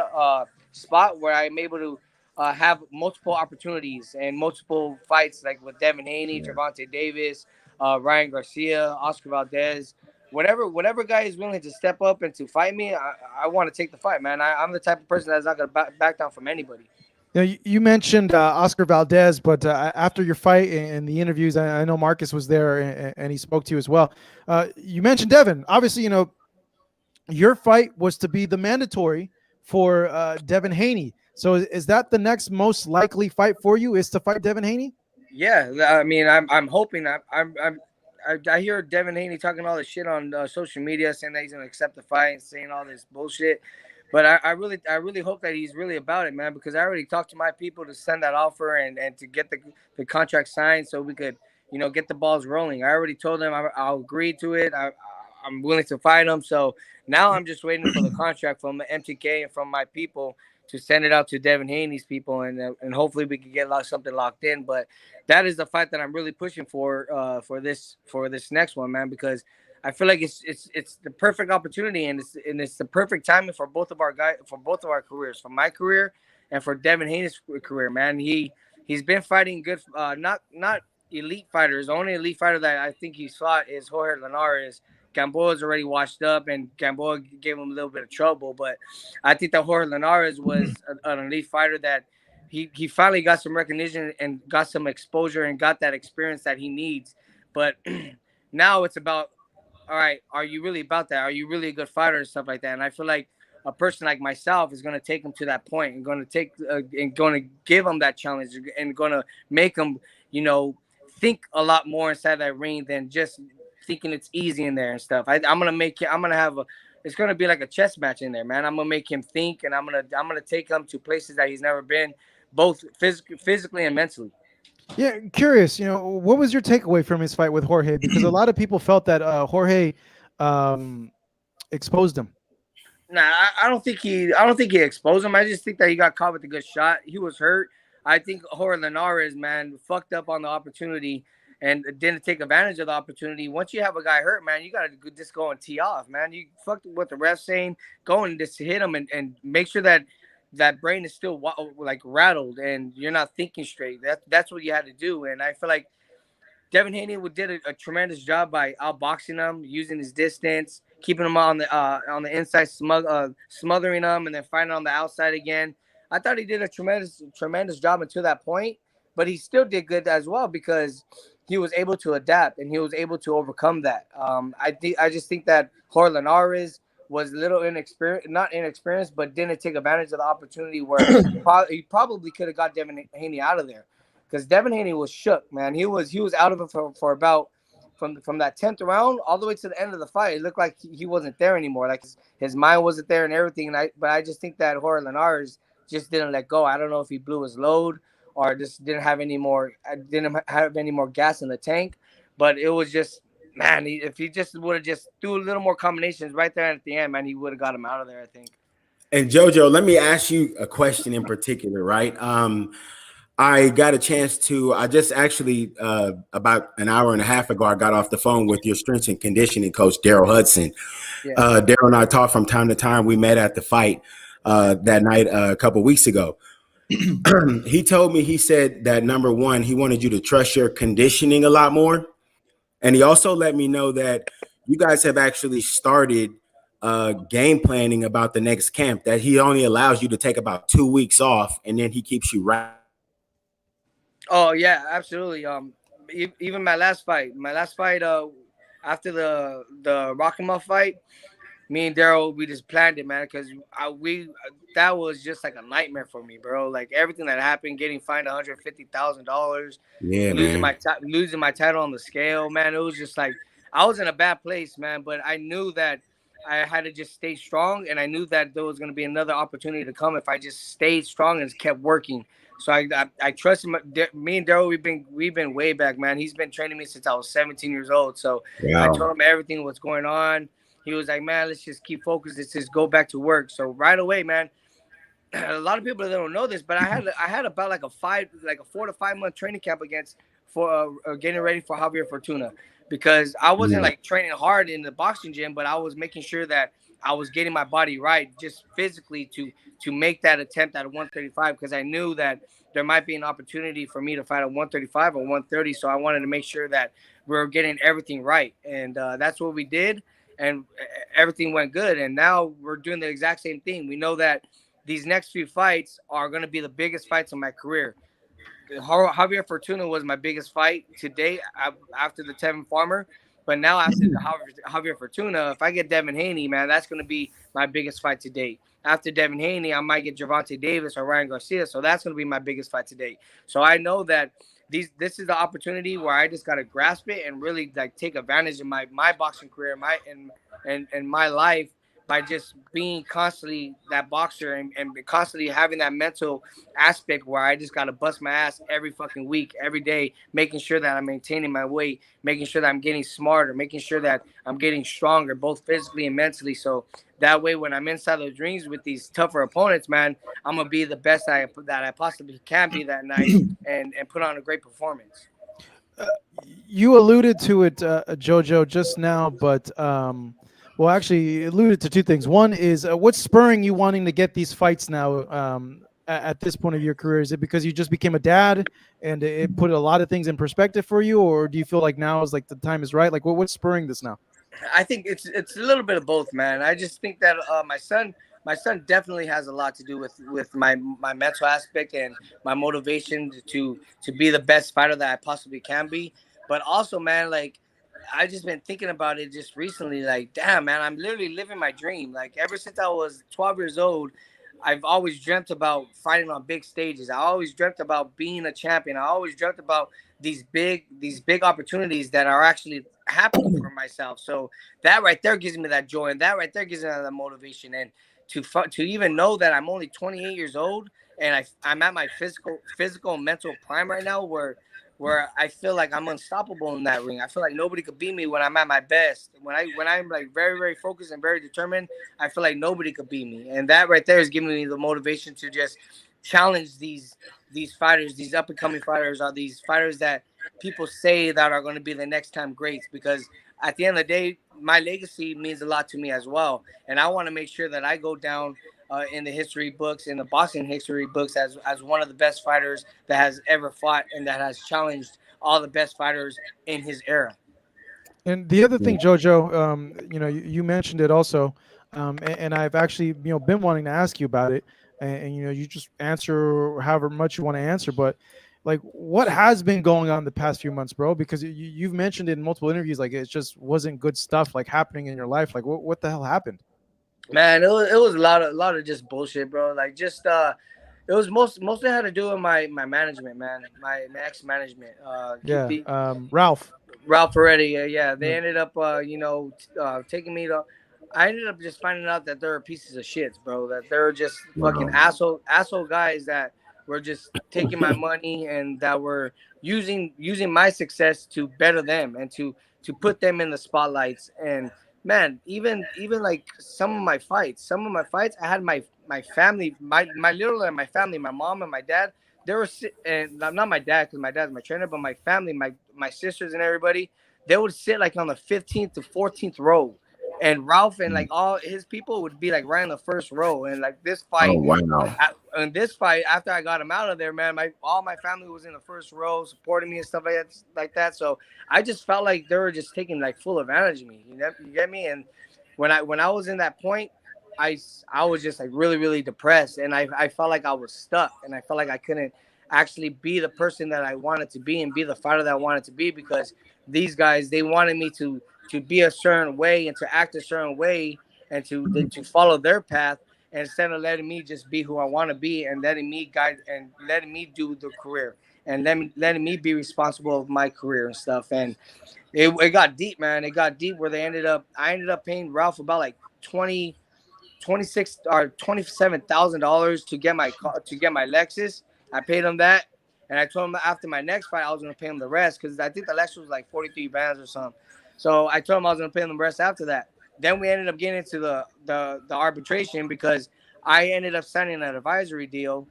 Speaker 4: spot where I'm able to have multiple opportunities and multiple fights, like with Devin Haney, Gervonta Davis, Ryan Garcia, Oscar Valdez. Whatever guy is willing to step up and to fight me, I want to take the fight, man. I'm the type of person that's not going to back down from anybody.
Speaker 1: You mentioned Oscar Valdez, but after your fight and the interviews, I know Marcus was there and he spoke to you as well. You mentioned Devin. Obviously, your fight was to be the mandatory for Devin Haney. So is that the next most likely fight for you? Is to fight Devin Haney?
Speaker 4: Yeah, I mean, I'm hoping. I hear Devin Haney talking all this shit on social media, saying that he's gonna accept the fight and saying all this bullshit. But I really hope that he's really about it, man, because I already talked to my people to send that offer and to get the contract signed so we could, get the balls rolling. I already told them I'll agree to it. I'm willing to fight him. So now I'm just waiting for the contract from the MTK and from my people to send it out to Devin Haney's people, and hopefully we can get something locked in. But that is the fight that I'm really pushing for this next one, man, because I feel like it's the perfect opportunity, and it's the perfect timing for both of our careers, for my career and for Devin Haney's career, man. He's been fighting good, not elite fighters. The only elite fighter that I think he's fought is Horlinares. Gamboa's already washed up, and Gamboa gave him a little bit of trouble. But I think that Horlinares was an elite fighter that he finally got some recognition and got some exposure and got that experience that he needs. But now it's about, all right, are you really about that? Are you really a good fighter and stuff like that? And I feel like a person like myself is going to take him to that point and going to give him that challenge and going to make him, think a lot more inside that ring than just thinking it's easy in there and stuff. I'm going to have it's going to be like a chess match in there, man. I'm going to make him think, and I'm going to take him to places that he's never been, both physically and mentally.
Speaker 1: Yeah, curious. What was your takeaway from his fight with Jorge? Because a lot of people felt that Jorge exposed him.
Speaker 4: Nah, I don't think he exposed him. I just think that he got caught with a good shot. He was hurt. I think Horlinares, man, fucked up on the opportunity and didn't take advantage of the opportunity. Once you have a guy hurt, man, you got to just go and tee off, man. You fucked what the ref's saying. Go and just hit him and make sure that brain is still like rattled and you're not thinking straight. That's what you had to do. And I feel like Devin Haney did a tremendous job by outboxing him, using his distance, keeping him on the inside, smothering him, and then fighting on the outside again. I thought he did a tremendous job until that point, but he still did good as well because he was able to adapt and he was able to overcome that. I just think that Horlinares was a little not inexperienced, but didn't take advantage of the opportunity where he probably could have got Devin Haney out of there. Because Devin Haney was shook, man. He was out of it for about from that 10th round all the way to the end of the fight. It looked like he wasn't there anymore. Like his mind wasn't there and everything. But I just think that Horlinares just didn't let go. I don't know if he blew his load or just didn't have any more gas in the tank. But it was just, man, if he just would have just threw a little more combinations right there at the end, man, he would have got him out of there, I think.
Speaker 3: And Jojo, let me ask you a question in particular, right? I got a chance I just actually, about an hour and a half ago, I got off the phone with your strength and conditioning coach, Daryl Hudson. Yeah. Daryl and I talk from time to time. We met at the fight that night a couple of weeks ago. He told me, he said that number one, he wanted you to trust your conditioning a lot more. And he also let me know that you guys have actually started game planning about the next camp, that he only allows you to take about 2 weeks off and then he keeps you right.
Speaker 4: Oh yeah, absolutely. Even my last fight, after the Rock'em fight, me and Daryl, we just planned it, man, because that was just like a nightmare for me, bro. Like everything that happened, getting fined $150,000, losing my title on the scale, man. It was just like I was in a bad place, man. But I knew that I had to just stay strong, and I knew that there was going to be another opportunity to come if I just stayed strong and kept working. So I trust him. Me and Daryl, we've been way back, man. He's been training me since I was 17 years old. So wow. I told him everything what's going on. He was like, man, let's just keep focused. Let's just go back to work. So right away, man, a lot of people that don't know this, but I had about like a 4 to 5 month training camp for getting ready for Javier Fortuna, because I wasn't like training hard in the boxing gym, but I was making sure that I was getting my body right just physically to make that attempt at 135, because I knew that there might be an opportunity for me to fight at 135 or 130. So I wanted to make sure that we were getting everything right. And that's what we did. And everything went good. And now we're doing the exact same thing. We know that these next few fights are going to be the biggest fights of my career. Javier Fortuna was my biggest fight to date after the Tevin Farmer. But now after Javier Fortuna, if I get Devin Haney, man, that's going to be my biggest fight to date. After Devin Haney, I might get Gervonta Davis or Ryan Garcia. So that's going to be my biggest fight to date. So I know that this is the opportunity where I just got to grasp it and really like take advantage of my boxing career, and my life, by just being constantly that boxer and constantly having that mental aspect where I just got to bust my ass every fucking week, every day, making sure that I'm maintaining my weight, making sure that I'm getting smarter, making sure that I'm getting stronger, both physically and mentally. So that way, when I'm inside those rings with these tougher opponents, man, I'm going to be the best that I possibly can be that night and put on a great performance.
Speaker 1: You alluded to it, Jojo, just now, but well, actually, you alluded to two things. One is what's spurring you wanting to get these fights now at this point of your career? Is it because you just became a dad and it put a lot of things in perspective for you, or do you feel like now is like the time is right? Like, what's spurring this now?
Speaker 4: I think it's a little bit of both, man. I just think that my son definitely has a lot to do with my mental aspect and my motivation to be the best fighter that I possibly can be. But also, man, like I just been thinking about it just recently. Like, damn, man, I'm literally living my dream. Like ever since I was 12 years old, I've always dreamt about fighting on big stages. I always dreamt about being a champion. I always dreamt about these big opportunities that are actually happening for myself. So that right there gives me that joy, and that right there gives me that motivation. And to even know that I'm only 28 years old and I'm at my physical and mental prime right now, where I feel like I'm unstoppable in that ring. I feel like nobody could beat me when I'm at my best. When I'm like very, very focused and very determined, I feel like nobody could beat me. And that right there is giving me the motivation to just challenge these fighters, these up and coming fighters, are these fighters that people say that are going to be the next time greats. Because at the end of the day, my legacy means a lot to me as well, and I want to make sure that I go down in the history books, in the boxing history books, as one of the best fighters that has ever fought and that has challenged all the best fighters in his era.
Speaker 1: And the other thing, Jojo, you mentioned it also, and I've actually, been wanting to ask you about it, and you just answer however much you want to answer. But like, what has been going on the past few months, bro? Because you've mentioned it in multiple interviews, like it just wasn't good stuff like happening in your life. Like, what the hell happened?
Speaker 4: Man, it was a lot of just bullshit, bro. Like just it was mostly had to do with my management, man, my ex management.
Speaker 1: Yeah, Ralph.
Speaker 4: Ralph already, yeah. They
Speaker 1: Yeah.
Speaker 4: ended up, taking me to. I ended up just finding out that they're pieces of shits, bro. That they're just fucking
Speaker 3: Wow.
Speaker 4: asshole guys that were just taking my money and that were using my success to better them and to put them in the spotlights. And man, even like some of my fights, I had my family, literally my family, my mom and my dad. They were and not my dad because my dad's my trainer, but my family, my sisters and everybody, they would sit like on the 15th to 14th row, and Ralph and like all his people would be like right in the first row. And like
Speaker 3: Oh wow.
Speaker 4: in this fight, after I got him out of there, man, all my family was in the first row supporting me and stuff like that. So I just felt like they were just taking like full advantage of me. You get me? And when I was in that point, I was just like really, really depressed, and I felt like I was stuck, and I felt like I couldn't actually be the person that I wanted to be and be the fighter that I wanted to be, because these guys, they wanted me to be a certain way and to act a certain way and to follow their path, instead of letting me just be who I want to be and letting me guide and letting me do the career and letting me be responsible of my career and stuff. And it got deep, man. It got deep where I ended up paying Ralph about like 26 or $27,000 to get my Lexus. I paid him that, and I told him after my next fight I was gonna pay him the rest, because I think the Lexus was like 43 bands or something. So I told him I was gonna pay him the rest after that. Then we ended up getting into the arbitration, because I ended up signing an advisory deal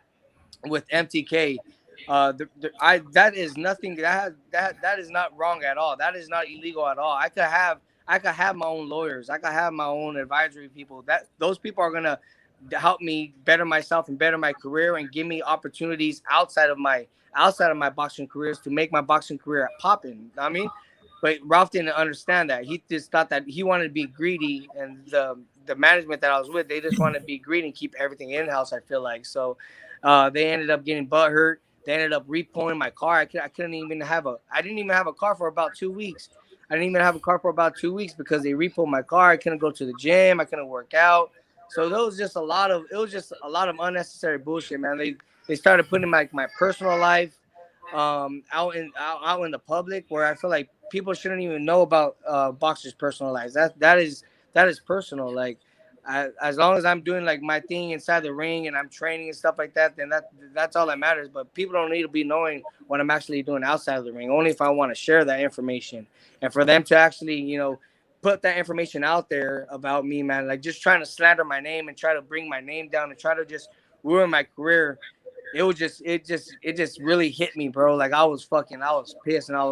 Speaker 4: with MTK. That is nothing. That is not wrong at all. That is not illegal at all. I could have my own lawyers. I could have my own advisory people. That those people are gonna help me better myself and better my career and give me opportunities outside of my boxing careers to make my boxing career popping. I mean, but Ralph didn't understand that. He just thought that he wanted to be greedy, and the management that I was with, they just wanted to be greedy and keep everything in house. I feel like so. They ended up getting butthurt. They ended up repoing my car. I didn't even have a car for about 2 weeks. I didn't even have a car for about 2 weeks because they repoed my car. I couldn't go to the gym. I couldn't work out. So there was just a lot of unnecessary bullshit, man. They started putting my personal life out in the public, where I feel like people shouldn't even know about boxers' personal lives. That is personal. Like, as long as I'm doing like my thing inside the ring and I'm training and stuff like that, then that's all that matters. But people don't need to be knowing what I'm actually doing outside of the ring. Only if I want to share that information, and for them to actually, put that information out there about me, man. Like, just trying to slander my name and try to bring my name down and try to just ruin my career. It just really hit me, bro. Like, I was pissed and I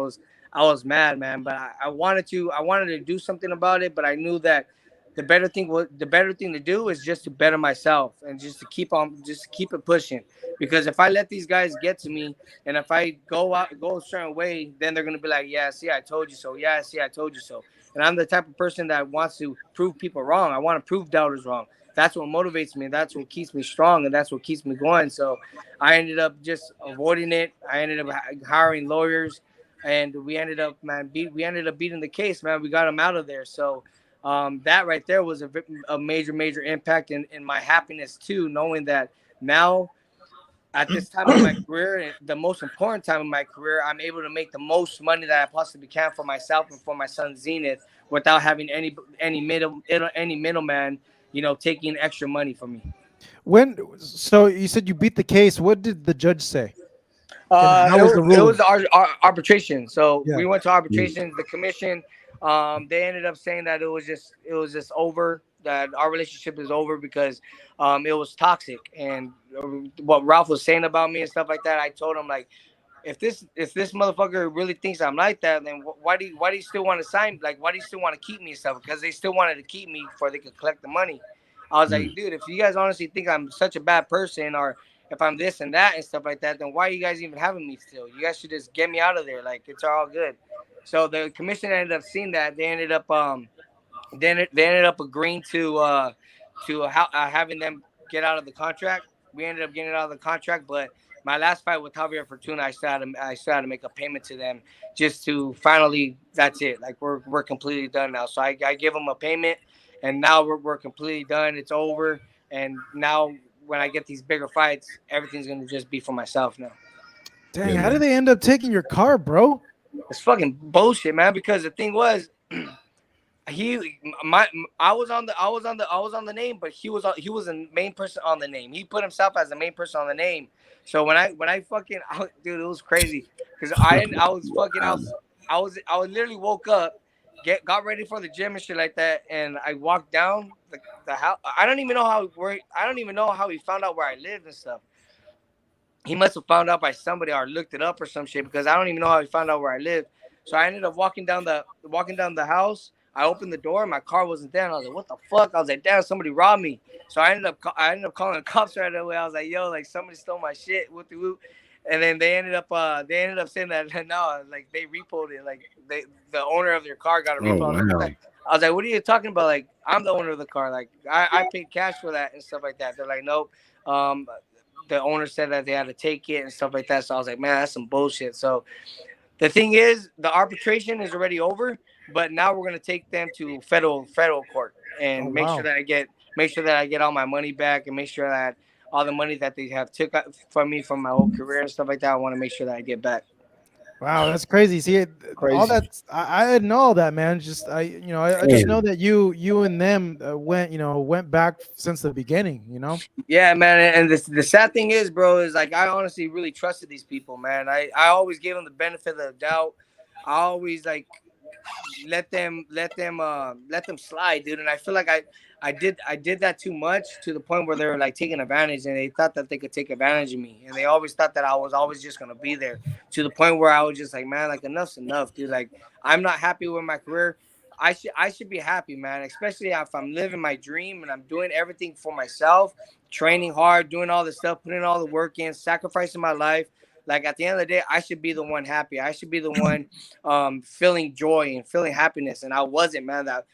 Speaker 4: was mad, man. But I wanted to do something about it. But I knew that the better thing to do is just to better myself and just to keep it pushing. Because if I let these guys get to me, and if I go a certain way, then they're gonna be like, yeah, see, I told you so. Yeah, see, I told you so. And I'm the type of person that wants to prove people wrong. I want to prove doubters wrong. That's what motivates me. That's what keeps me strong, and that's what keeps me going. So I ended up just avoiding it. I ended up hiring lawyers, and we ended up beating the case, man. We got him out of there. So that right there was a major impact in my happiness too, knowing that now at this time of my career, the most important time of my career, I'm able to make the most money that I possibly can for myself and for my son Zenith without having any middleman, taking extra money from me.
Speaker 1: So you said you beat the case. What did the judge say? And how was the
Speaker 4: It was
Speaker 1: ruling?
Speaker 4: arbitration. So
Speaker 1: Yeah.
Speaker 4: we went to arbitration. The commission, they ended up saying that it was just over. That our relationship is over because it was toxic. And what Ralph was saying about me and stuff like that, I told him, like, if this motherfucker really thinks I'm like that, then why do you still want to sign? Like, why do you still want to keep me and stuff? Because they still wanted to keep me before they could collect the money. I was like, dude, if you guys honestly think I'm such a bad person, or if I'm this and that and stuff like that, then why are you guys even having me still? You guys should just get me out of there. Like, it's all good. So the commission ended up seeing that. They ended up they ended up agreeing to having them get out of the contract. We ended up getting out of the contract, but my last fight with Javier Fortuna, I still had to make a payment to them just to finally. That's it. Like, we're completely done now. So I give them a payment, and now we're completely done. It's over, and now when I get these bigger fights, everything's gonna just be for myself now.
Speaker 1: Dang, how did they end up taking your car, bro?
Speaker 4: It's fucking bullshit, man. Because the thing was. I was on the name, but he was the main person on the name. He put himself as the main person on the name. So when I fucking dude, it was crazy because I literally woke up, got ready for the gym and shit like that, and I walked down the house. I don't even know how he found out where I lived and stuff. He must have found out by somebody or looked it up or some shit, because I don't even know how he found out where I lived. So I ended up walking down the house. I opened the door, my car wasn't there, and I was like, "What the fuck?" I was like, "Damn, somebody robbed me." So I ended up calling the cops right away. I was like, "Yo, like, somebody stole my shit." Whoop de whoop. And then they ended up saying that no, like, they repoed it, like the owner of their car got a repo.
Speaker 3: Wow.
Speaker 4: I was like, "What are you talking about? Like, I'm the owner of the car. Like, I paid cash for that and stuff like that." They're like, "Nope." The owner said that they had to take it and stuff like that. So I was like, "Man, that's some bullshit." So the thing is, the arbitration is already over, but now we're gonna take them to federal court and make sure that I get all my money back, and make sure that all the money that they have took from me from my whole career and stuff like that, I want to make sure that I get back.
Speaker 1: Wow, that's crazy. See, all
Speaker 2: Crazy.
Speaker 1: that I didn't know all that, man. Just I just know that you and them went back since the beginning.
Speaker 4: Yeah, man. And the sad thing is, bro, is like, I honestly really trusted these people, man. I always gave them the benefit of the doubt. I always, like, let them slide, dude. And I feel like I did that too much, to the point where they were like taking advantage, and they thought that they could take advantage of me, and they always thought that I was always just gonna be there, to the point where I was just like, man, like, enough's enough, dude. Like, I'm not happy with my career. I should be happy, man, especially if I'm living my dream and I'm doing everything for myself, training hard, doing all the stuff, putting all the work in, sacrificing my life. Like, at the end of the day, I should be the one happy. I should be the one feeling joy and feeling happiness. And I wasn't, man. That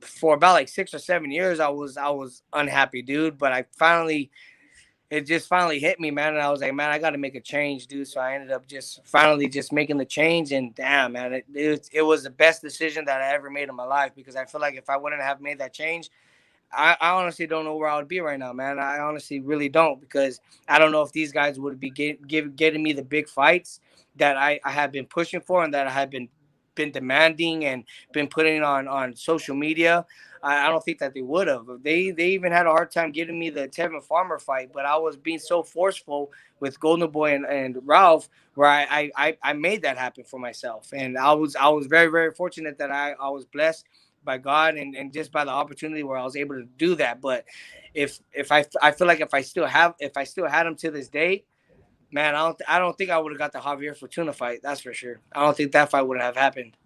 Speaker 4: for about like 6 or 7 years, I was unhappy, dude. But I finally, it just finally hit me, man. And I was like, man, I got to make a change, dude. So I ended up just finally just making the change. And damn, man, it was the best decision that I ever made in my life, because I feel like if I wouldn't have made that change, I honestly don't know where I would be right now, man. I honestly really don't, because I don't know if these guys would be getting me the big fights that I have been pushing for and that I have been demanding and been putting on social media. I don't think that they would have. They even had a hard time getting me the Tevin Farmer fight, but I was being so forceful with Golden Boy and Ralph, where I made that happen for myself. And I was very, very fortunate that I was blessed by God and just by the opportunity where I was able to do that. But if I feel like if I still had him to this day, man, I don't think I would have got the Javier Fortuna fight. That's for sure. I don't think that fight would have happened.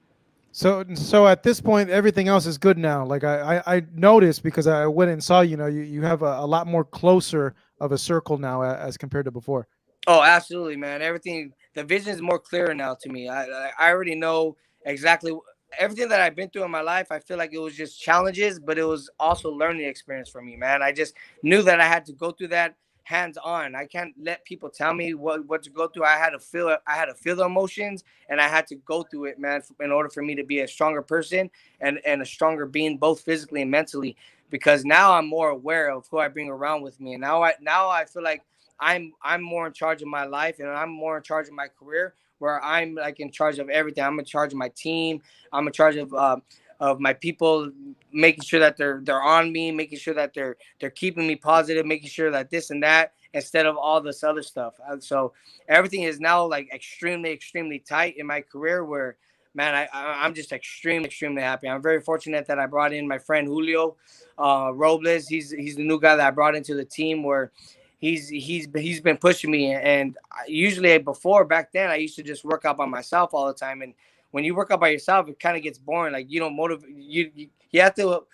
Speaker 1: So at this point, everything else is good now. Like I noticed, because I went and saw, you have a lot more closer of a circle now as compared to before.
Speaker 4: Oh, absolutely, man. Everything, the vision is more clearer now to me. I already know exactly everything that I've been through in my life. I feel like it was just challenges, but it was also learning experience for me, man. I just knew that I had to go through that hands on. I can't let people tell me what to go through. I had to feel the emotions, and I had to go through it, man, in order for me to be a stronger person and a stronger being, both physically and mentally, because now I'm more aware of who I bring around with me. And now I feel like I'm more in charge of my life, and I'm more in charge of my career, where I'm like in charge of everything. I'm in charge of my team. I'm in charge of my people, making sure that they're on me, making sure that they're keeping me positive, making sure that this and that, instead of all this other stuff. So everything is now like extremely, extremely tight in my career, where, man, I'm just extremely, extremely happy. I'm very fortunate that I brought in my friend Julio Robles. He's the new guy that I brought into the team, where he's been pushing me. And usually back then, I used to just work out by myself all the time. And when you work out by yourself, it kind of gets boring. Like, you don't motivate you have to.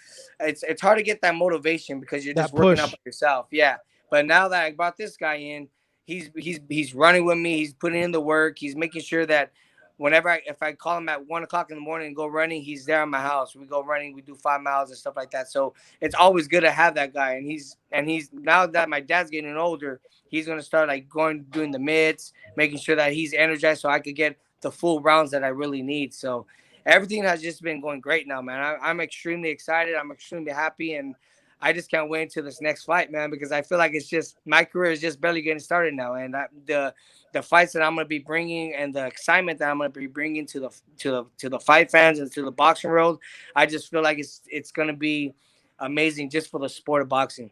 Speaker 4: It's hard to get that motivation, because you're just working out by yourself. Yeah. But now that I brought this guy in, he's running with me. He's putting in the work. He's making sure that if I call him at 1:00 in the morning and go running, he's there at my house. We go running, we do 5 miles and stuff like that. So it's always good to have that guy. And he's now that my dad's getting older, he's gonna start like doing the mitts, making sure that he's energized, so I could get the full rounds that I really need. So everything has just been going great now, man. I'm extremely excited. I'm extremely happy, and I just can't wait until this next fight, man, because I feel like my career is just barely getting started now, and the fights that I'm going to be bringing and the excitement that I'm going to be bringing to the fight fans and to the boxing world, I just feel like it's going to be amazing just for the sport of boxing.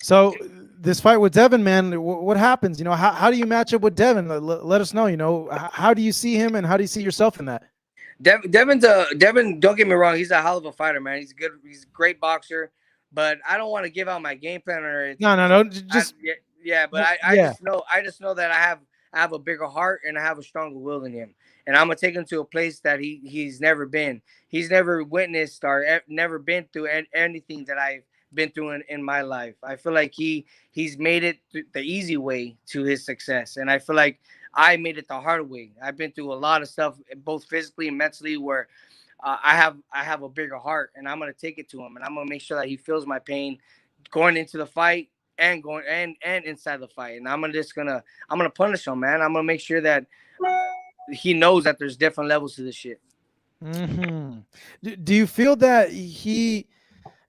Speaker 1: So this fight with Devin, man, what happens? How do you match up with Devin? Let us know. How do you see him, and how do you see yourself in that?
Speaker 4: Devin, don't get me wrong, he's a hell of a fighter, man. He's a great boxer, but I don't want to give out my game plan or anything.
Speaker 1: No. Just
Speaker 4: I just know that I have a bigger heart, and I have a stronger will than him. And I'm gonna take him to a place that he's never been. He's never witnessed or never been through anything that I've been through in my life. I feel like he's made it the easy way to his success, and I feel like I made it the hard way. I've been through a lot of stuff, both physically and mentally, where I have a bigger heart, and I'm gonna take it to him, and I'm gonna make sure that he feels my pain going into the fight and inside the fight. And I'm gonna punish him, man. I'm gonna make sure that he knows that there's different levels to this shit.
Speaker 1: Mm-hmm. Do you feel that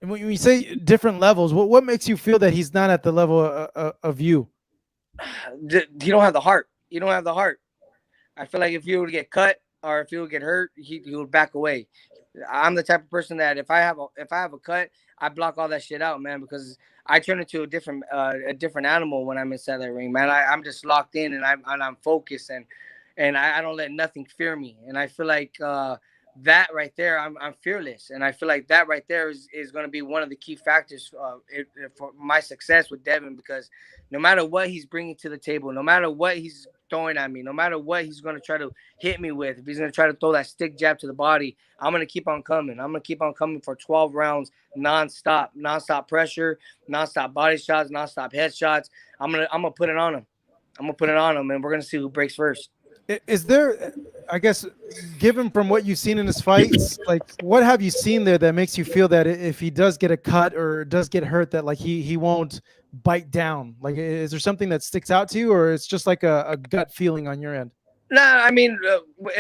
Speaker 1: when you say different levels, what makes you feel that he's not at the level of you?
Speaker 4: He don't have the heart. You don't have the heart. I feel like if you would get cut or if you would get hurt, he would back away. I'm the type of person that if I have a cut, I block all that shit out, man, because I turn into a different animal when I'm inside that ring, man. I'm just locked in, and I'm focused, and I don't let nothing fear me. And I feel like that right there, I'm fearless, and I feel like that right there is going to be one of the key factors for my success with Devin, because no matter what he's bringing to the table, no matter what he's throwing at me, no matter what he's going to try to hit me with, if he's going to try to throw that stick jab to the body, I'm going to keep on coming. I'm going to keep on coming for 12 rounds, nonstop pressure, nonstop body shots, nonstop headshots. I'm going to put it on him. I'm going to put it on him, and we're going to see who breaks first.
Speaker 1: Is there, I guess, given from what you've seen in his fights, like what have you seen there that makes you feel that if he does get a cut or does get hurt, that like he won't bite down? Like, is there something that sticks out to you, or it's just like a gut feeling on your end?
Speaker 4: Nah, I mean,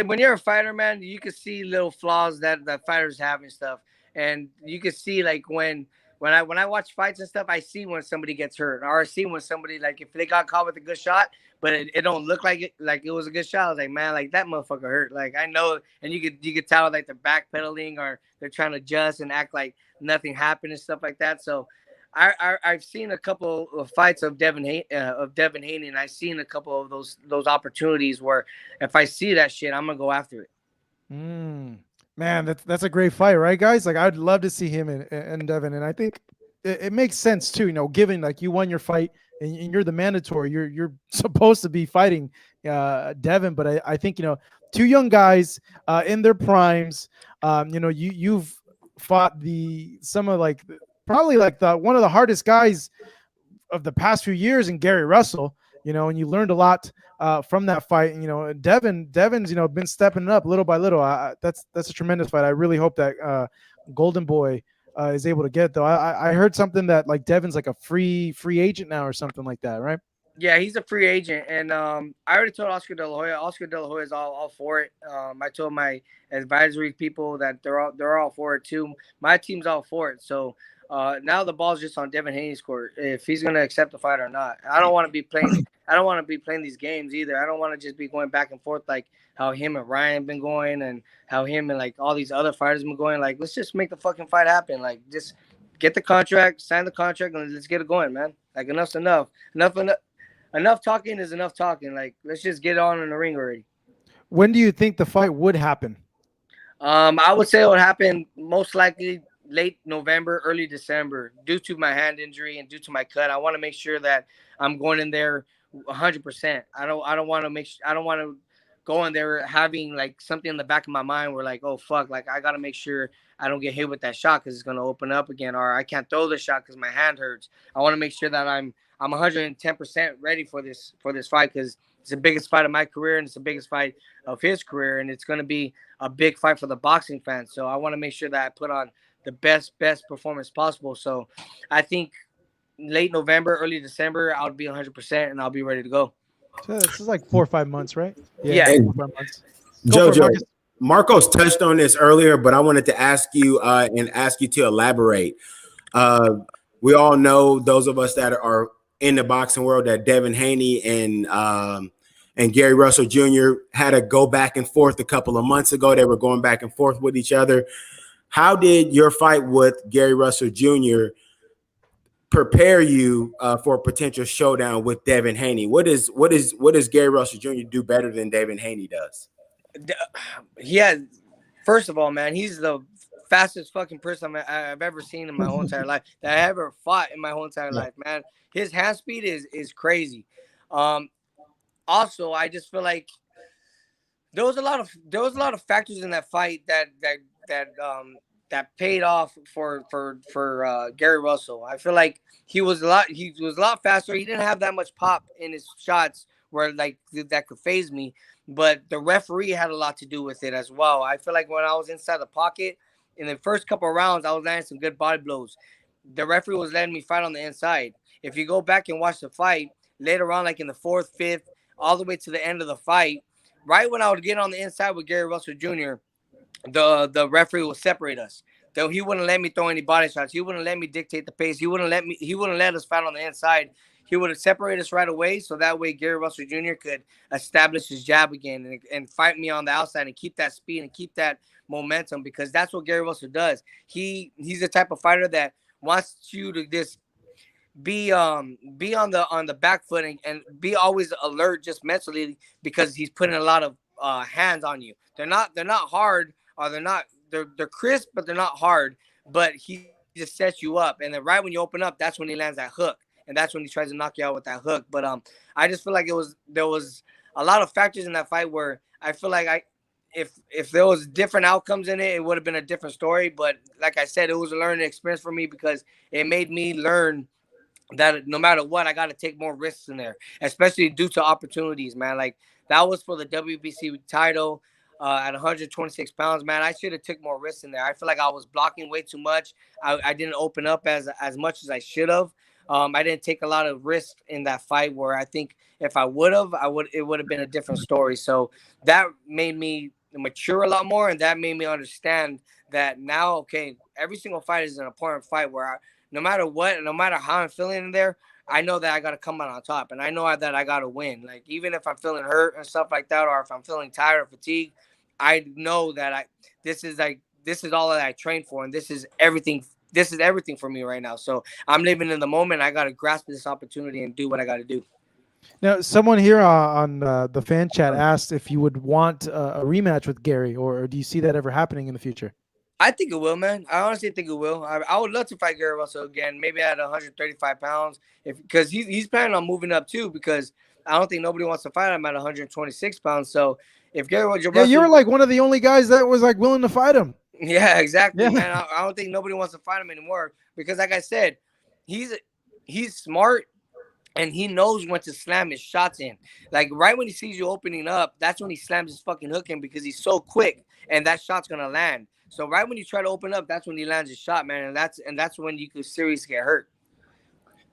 Speaker 4: when you're a fighter, man, you can see little flaws that fighters have and stuff, and you can see like when I watch fights and stuff, I see when somebody gets hurt, or I see when somebody like if they got caught with a good shot, but it don't look like it was a good shot. I was like, man, like that motherfucker hurt. Like I know, and you could tell like they're backpedaling or they're trying to adjust and act like nothing happened and stuff like that. So I've seen a couple of fights of Devin Haney, and I've seen a couple of those opportunities where if I see that shit, I'm gonna go after it.
Speaker 1: Man, that's a great fight, right, guys? Like, I'd love to see him and Devin, and I think it makes sense too. You know, given like you won your fight and you're the mandatory, you're supposed to be fighting Devin, but I think two young guys in their primes. You've fought some of like probably like one of the hardest guys of the past few years in Gary Russell, and you learned a lot from that fight. And, Devin's, been stepping it up little by little. That's a tremendous fight. I really hope that Golden Boy is able to get it, though. I heard something that like Devin's like a free agent now or something like that, right?
Speaker 4: Yeah, he's a free agent, and I already told Oscar De La Hoya. Oscar De La Hoya is all for it. I told my advisory people that they're all for it too. My team's all for it. So now the ball's just on Devin Haney's court if he's gonna accept the fight or not. I don't want to be playing these games either. I don't want to just be going back and forth like how him and Ryan been going and how him and like all these other fighters been going. Like, let's just make the fucking fight happen. Like, just get the contract, sign the contract, and let's get it going, man. Like, enough's enough. Enough talking is enough talking. Like, let's just get on in the ring already.
Speaker 1: When do you think the fight would happen?
Speaker 4: I would say it would happen most likely late November, early December, due to my hand injury and due to my cut. I want to make sure that I'm going in there 100%. I don't want to go in there having like something in the back of my mind where like, oh fuck, like I got to make sure I don't get hit with that shot because it's going to open up again, or I can't throw the shot because my hand hurts. I want to make sure that I'm 110% ready for this fight because it's the biggest fight of my career and it's the biggest fight of his career, and it's going to be a big fight for the boxing fans. So I want to make sure that I put on the best performance possible. So I think late November, early December, I'll be 100% and I'll be ready to go.
Speaker 1: So this is like 4 or 5 months, right?
Speaker 4: Yeah.
Speaker 1: 4 or 5 months.
Speaker 3: Jojo, Marcos touched on this earlier, but I wanted to ask you to elaborate. We all know, those of us that are in the boxing world, that Devin Haney and Gary Russell Jr. had a go back and forth a couple of months ago. They were going back and forth with each other. How did your fight with Gary Russell Jr. prepare you for a potential showdown with Devin Haney? What does Gary Russell Jr. do better than Devin Haney does?
Speaker 4: First of all, man, he's the fastest fucking person I've ever seen in my whole entire life, that I ever fought in my whole entire life, man. His hand speed is crazy. Also, I just feel like there was a lot of factors in that fight that paid off for Gary Russell. I feel like he was a lot faster. He didn't have that much pop in his shots where like that could phase me, but the referee had a lot to do with it as well. I feel like when I was inside the pocket in the first couple of rounds, I was landing some good body blows. The referee was letting me fight on the inside. If you go back and watch the fight later on, like in the 4th, 5th, all the way to the end of the fight, right when I would get on the inside with Gary Russell Jr., the referee would separate us. Though he wouldn't let me throw any body shots. He wouldn't let me dictate the pace. He wouldn't let us fight on the inside. He would separate us right away, so that way Gary Russell Jr. could establish his jab again and fight me on the outside and keep that speed and keep that momentum, because that's what Gary Russell does. He's the type of fighter that wants you to just be on the back foot and be always alert just mentally, because he's putting a lot of hands on you. They're not hard, or they're crisp, but they're not hard. But he just sets you up, and then right when you open up, that's when he lands that hook, and that's when he tries to knock you out with that hook. But I just feel like there was a lot of factors in that fight where I feel like if there was different outcomes in it, it would have been a different story. But like I said, it was a learning experience for me, because it made me learn that no matter what, I got to take more risks in there, especially due to opportunities, man. Like, that was for the WBC title at 126 pounds, man. I should have took more risks in there. I feel like I was blocking way too much. I didn't open up as much as I should have. I didn't take a lot of risk in that fight where I think if I would have, it would have been a different story. So that made me mature a lot more, and that made me understand that now, okay, every single fight is an important fight where no matter what, no matter how I'm feeling in there, I know that I got to come out on top, and I know that I got to win. Like, even if I'm feeling hurt and stuff like that, or if I'm feeling tired or fatigued, I know that this is all that I trained for, and this is everything. This is everything for me right now. So I'm living in the moment. I got to grasp this opportunity and do what I got to do.
Speaker 1: Now, someone here on the fan chat asked if you would want a rematch with Gary, or do you see that ever happening in the future?
Speaker 4: I think it will, man. I honestly think it will. I would love to fight Gary Russell again, maybe at 135 pounds, because he's planning on moving up too. Because I don't think nobody wants to fight him at 126 pounds. So if Gary Russell,
Speaker 1: yeah, you were like one of the only guys that was like willing to fight him.
Speaker 4: Yeah, exactly,
Speaker 1: yeah.
Speaker 4: Man. I don't think nobody wants to fight him anymore because, like I said, he's smart. And he knows when to slam his shots in. Like, right when he sees you opening up, that's when he slams his fucking hook in because he's so quick and that shot's going to land. So right when you try to open up, that's when he lands his shot, man. And that's when you could seriously get hurt.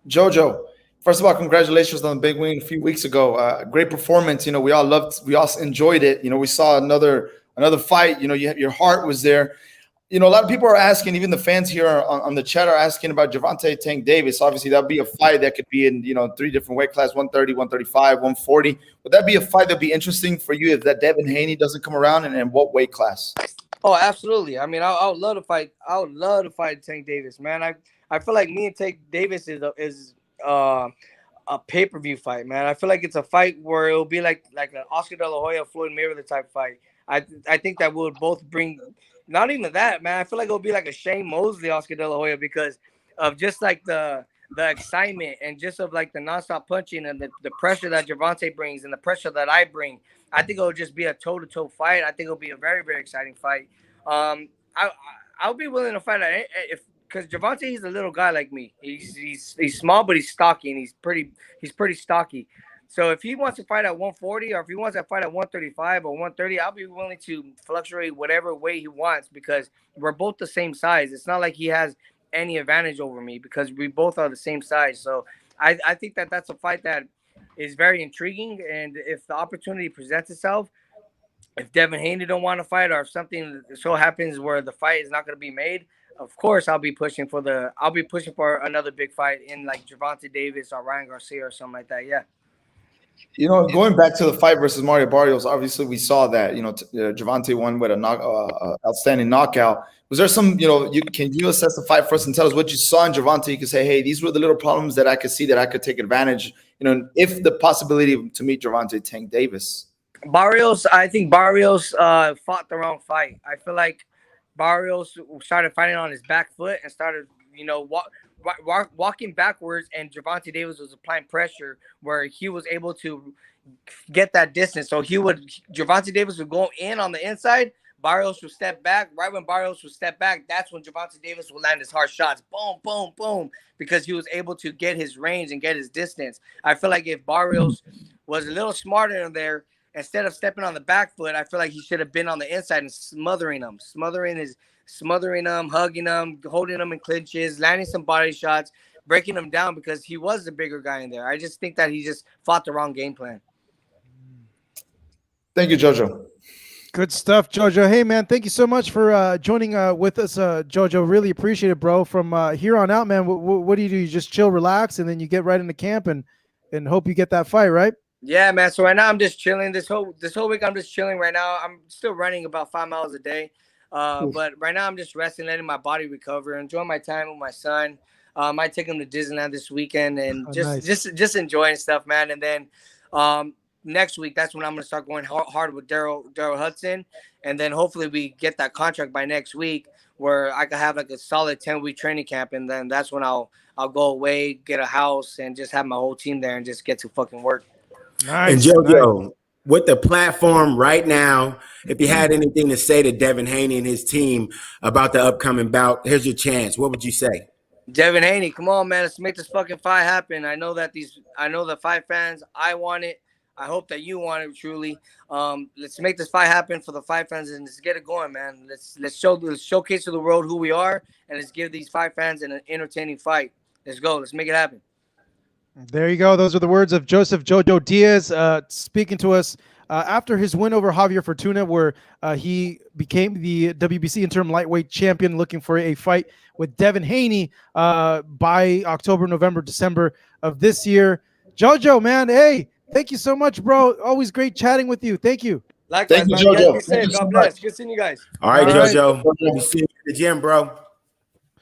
Speaker 2: Jojo, first of all, congratulations on the big win a few weeks ago. Great performance. You know, we all enjoyed it. You know, we saw another fight. You know, your heart was there. You know, a lot of people are asking, even the fans here on the chat are asking about Gervonta Tank Davis. Obviously, that would be a fight that could be in, 3 different weight classes, 130, 135, 140. Would that be a fight that would be interesting for you if that Devin Haney doesn't come around, and what weight class?
Speaker 4: Oh, absolutely. I mean, I would love to fight. I would love to fight Tank Davis, man. I feel like me and Tank Davis is a pay-per-view fight, man. I feel like it's a fight where it'll be like an Oscar De La Hoya, Floyd Mayweather type fight. I think that we'll both bring. Not even that, man. I feel like it'll be like a Shane Mosley, Oscar De La Hoya, because of just like the excitement and just of like the nonstop punching and the pressure that Gervonta brings and the pressure that I bring. I think it'll just be a toe-to-toe fight. I think it'll be a very, very exciting fight. I'll be willing to fight because Gervonta, he's a little guy like me. He's small, but he's stocky, and he's pretty stocky. So if he wants to fight at 140 or if he wants to fight at 135 or 130, I'll be willing to fluctuate whatever way he wants because we're both the same size. It's not like he has any advantage over me because we both are the same size. So I think that that's a fight that is very intriguing. And if the opportunity presents itself, if Devin Haney don't want to fight or if something so happens where the fight is not going to be made, of course I'll be pushing for another big fight in like Gervonta Davis or Ryan Garcia or something like that. Yeah.
Speaker 2: You know, going back to the fight versus Mario Barrios, obviously we saw that, Gervonta won with a outstanding knockout. Was there some, can you assess the fight for us and tell us what you saw in Gervonta? You could say, hey, these were the little problems that I could see that I could take advantage, if the possibility to meet Gervonta Tank Davis.
Speaker 4: I think Barrios fought the wrong fight. I feel like Barrios started fighting on his back foot and started, walking backwards, and Gervonta Davis was applying pressure where he was able to get that distance. So Gervonta Davis would go in on the inside, Barrios would step back. Right when Barrios would step back, that's when Gervonta Davis would land his hard shots. Boom, boom, boom, because he was able to get his range and get his distance. I feel like if Barrios was a little smarter in there, instead of stepping on the back foot, I feel like he should have been on the inside and smothering him, hugging him, holding him in clinches, landing some body shots, breaking him down because he was the bigger guy in there. I just think that he just fought the wrong game plan.
Speaker 2: Thank you, Jojo.
Speaker 1: Good stuff, Jojo. Hey, man, thank you so much for joining with us, Jojo. Really appreciate it, bro. From here on out, man, what do? You just chill, relax, and then you get right into camp and hope you get that fight, right?
Speaker 4: Yeah, man. So right now I'm just chilling. This whole week I'm just chilling right now. I'm still running about 5 miles a day. But right now I'm just resting, letting my body recover, enjoying my time with my son. I might take him to Disneyland this weekend and just enjoying stuff, man. And then next week, that's when I'm going to start going hard with Daryl Hudson. And then hopefully we get that contract by next week where I could have like a solid 10-week training camp. And then that's when I'll go away, get a house, and just have my whole team there and just get to fucking work.
Speaker 3: Nice. And Jojo, with the platform right now, if you had anything to say to Devin Haney and his team about the upcoming bout, here's your chance. What would you say?
Speaker 4: Devin Haney, come on, man. Let's make this fucking fight happen. I know the fight fans, I want it. I hope that you want it truly. Let's make this fight happen for the fight fans and let's get it going, man. Let's showcase to the world who we are and let's give these fight fans an entertaining fight. Let's go. Let's make it happen.
Speaker 1: There you go. Those are the words of Josephjo Diaz speaking to us after his win over Javier Fortuna, where he became the WBC interim lightweight champion, looking for a fight with Devin Haney by October, November, December of this year. Jojo, man, hey, thank you so much, bro. Always great chatting with you. Thank you.
Speaker 4: Likewise,
Speaker 2: Thank you,
Speaker 4: man. You guys
Speaker 2: Jojo.
Speaker 4: be
Speaker 2: Thank you
Speaker 4: safe.
Speaker 2: so
Speaker 4: God bless.
Speaker 2: much.
Speaker 4: Good seeing you guys.
Speaker 3: All right,
Speaker 1: All right.
Speaker 3: Jojo. We see you at the gym, bro.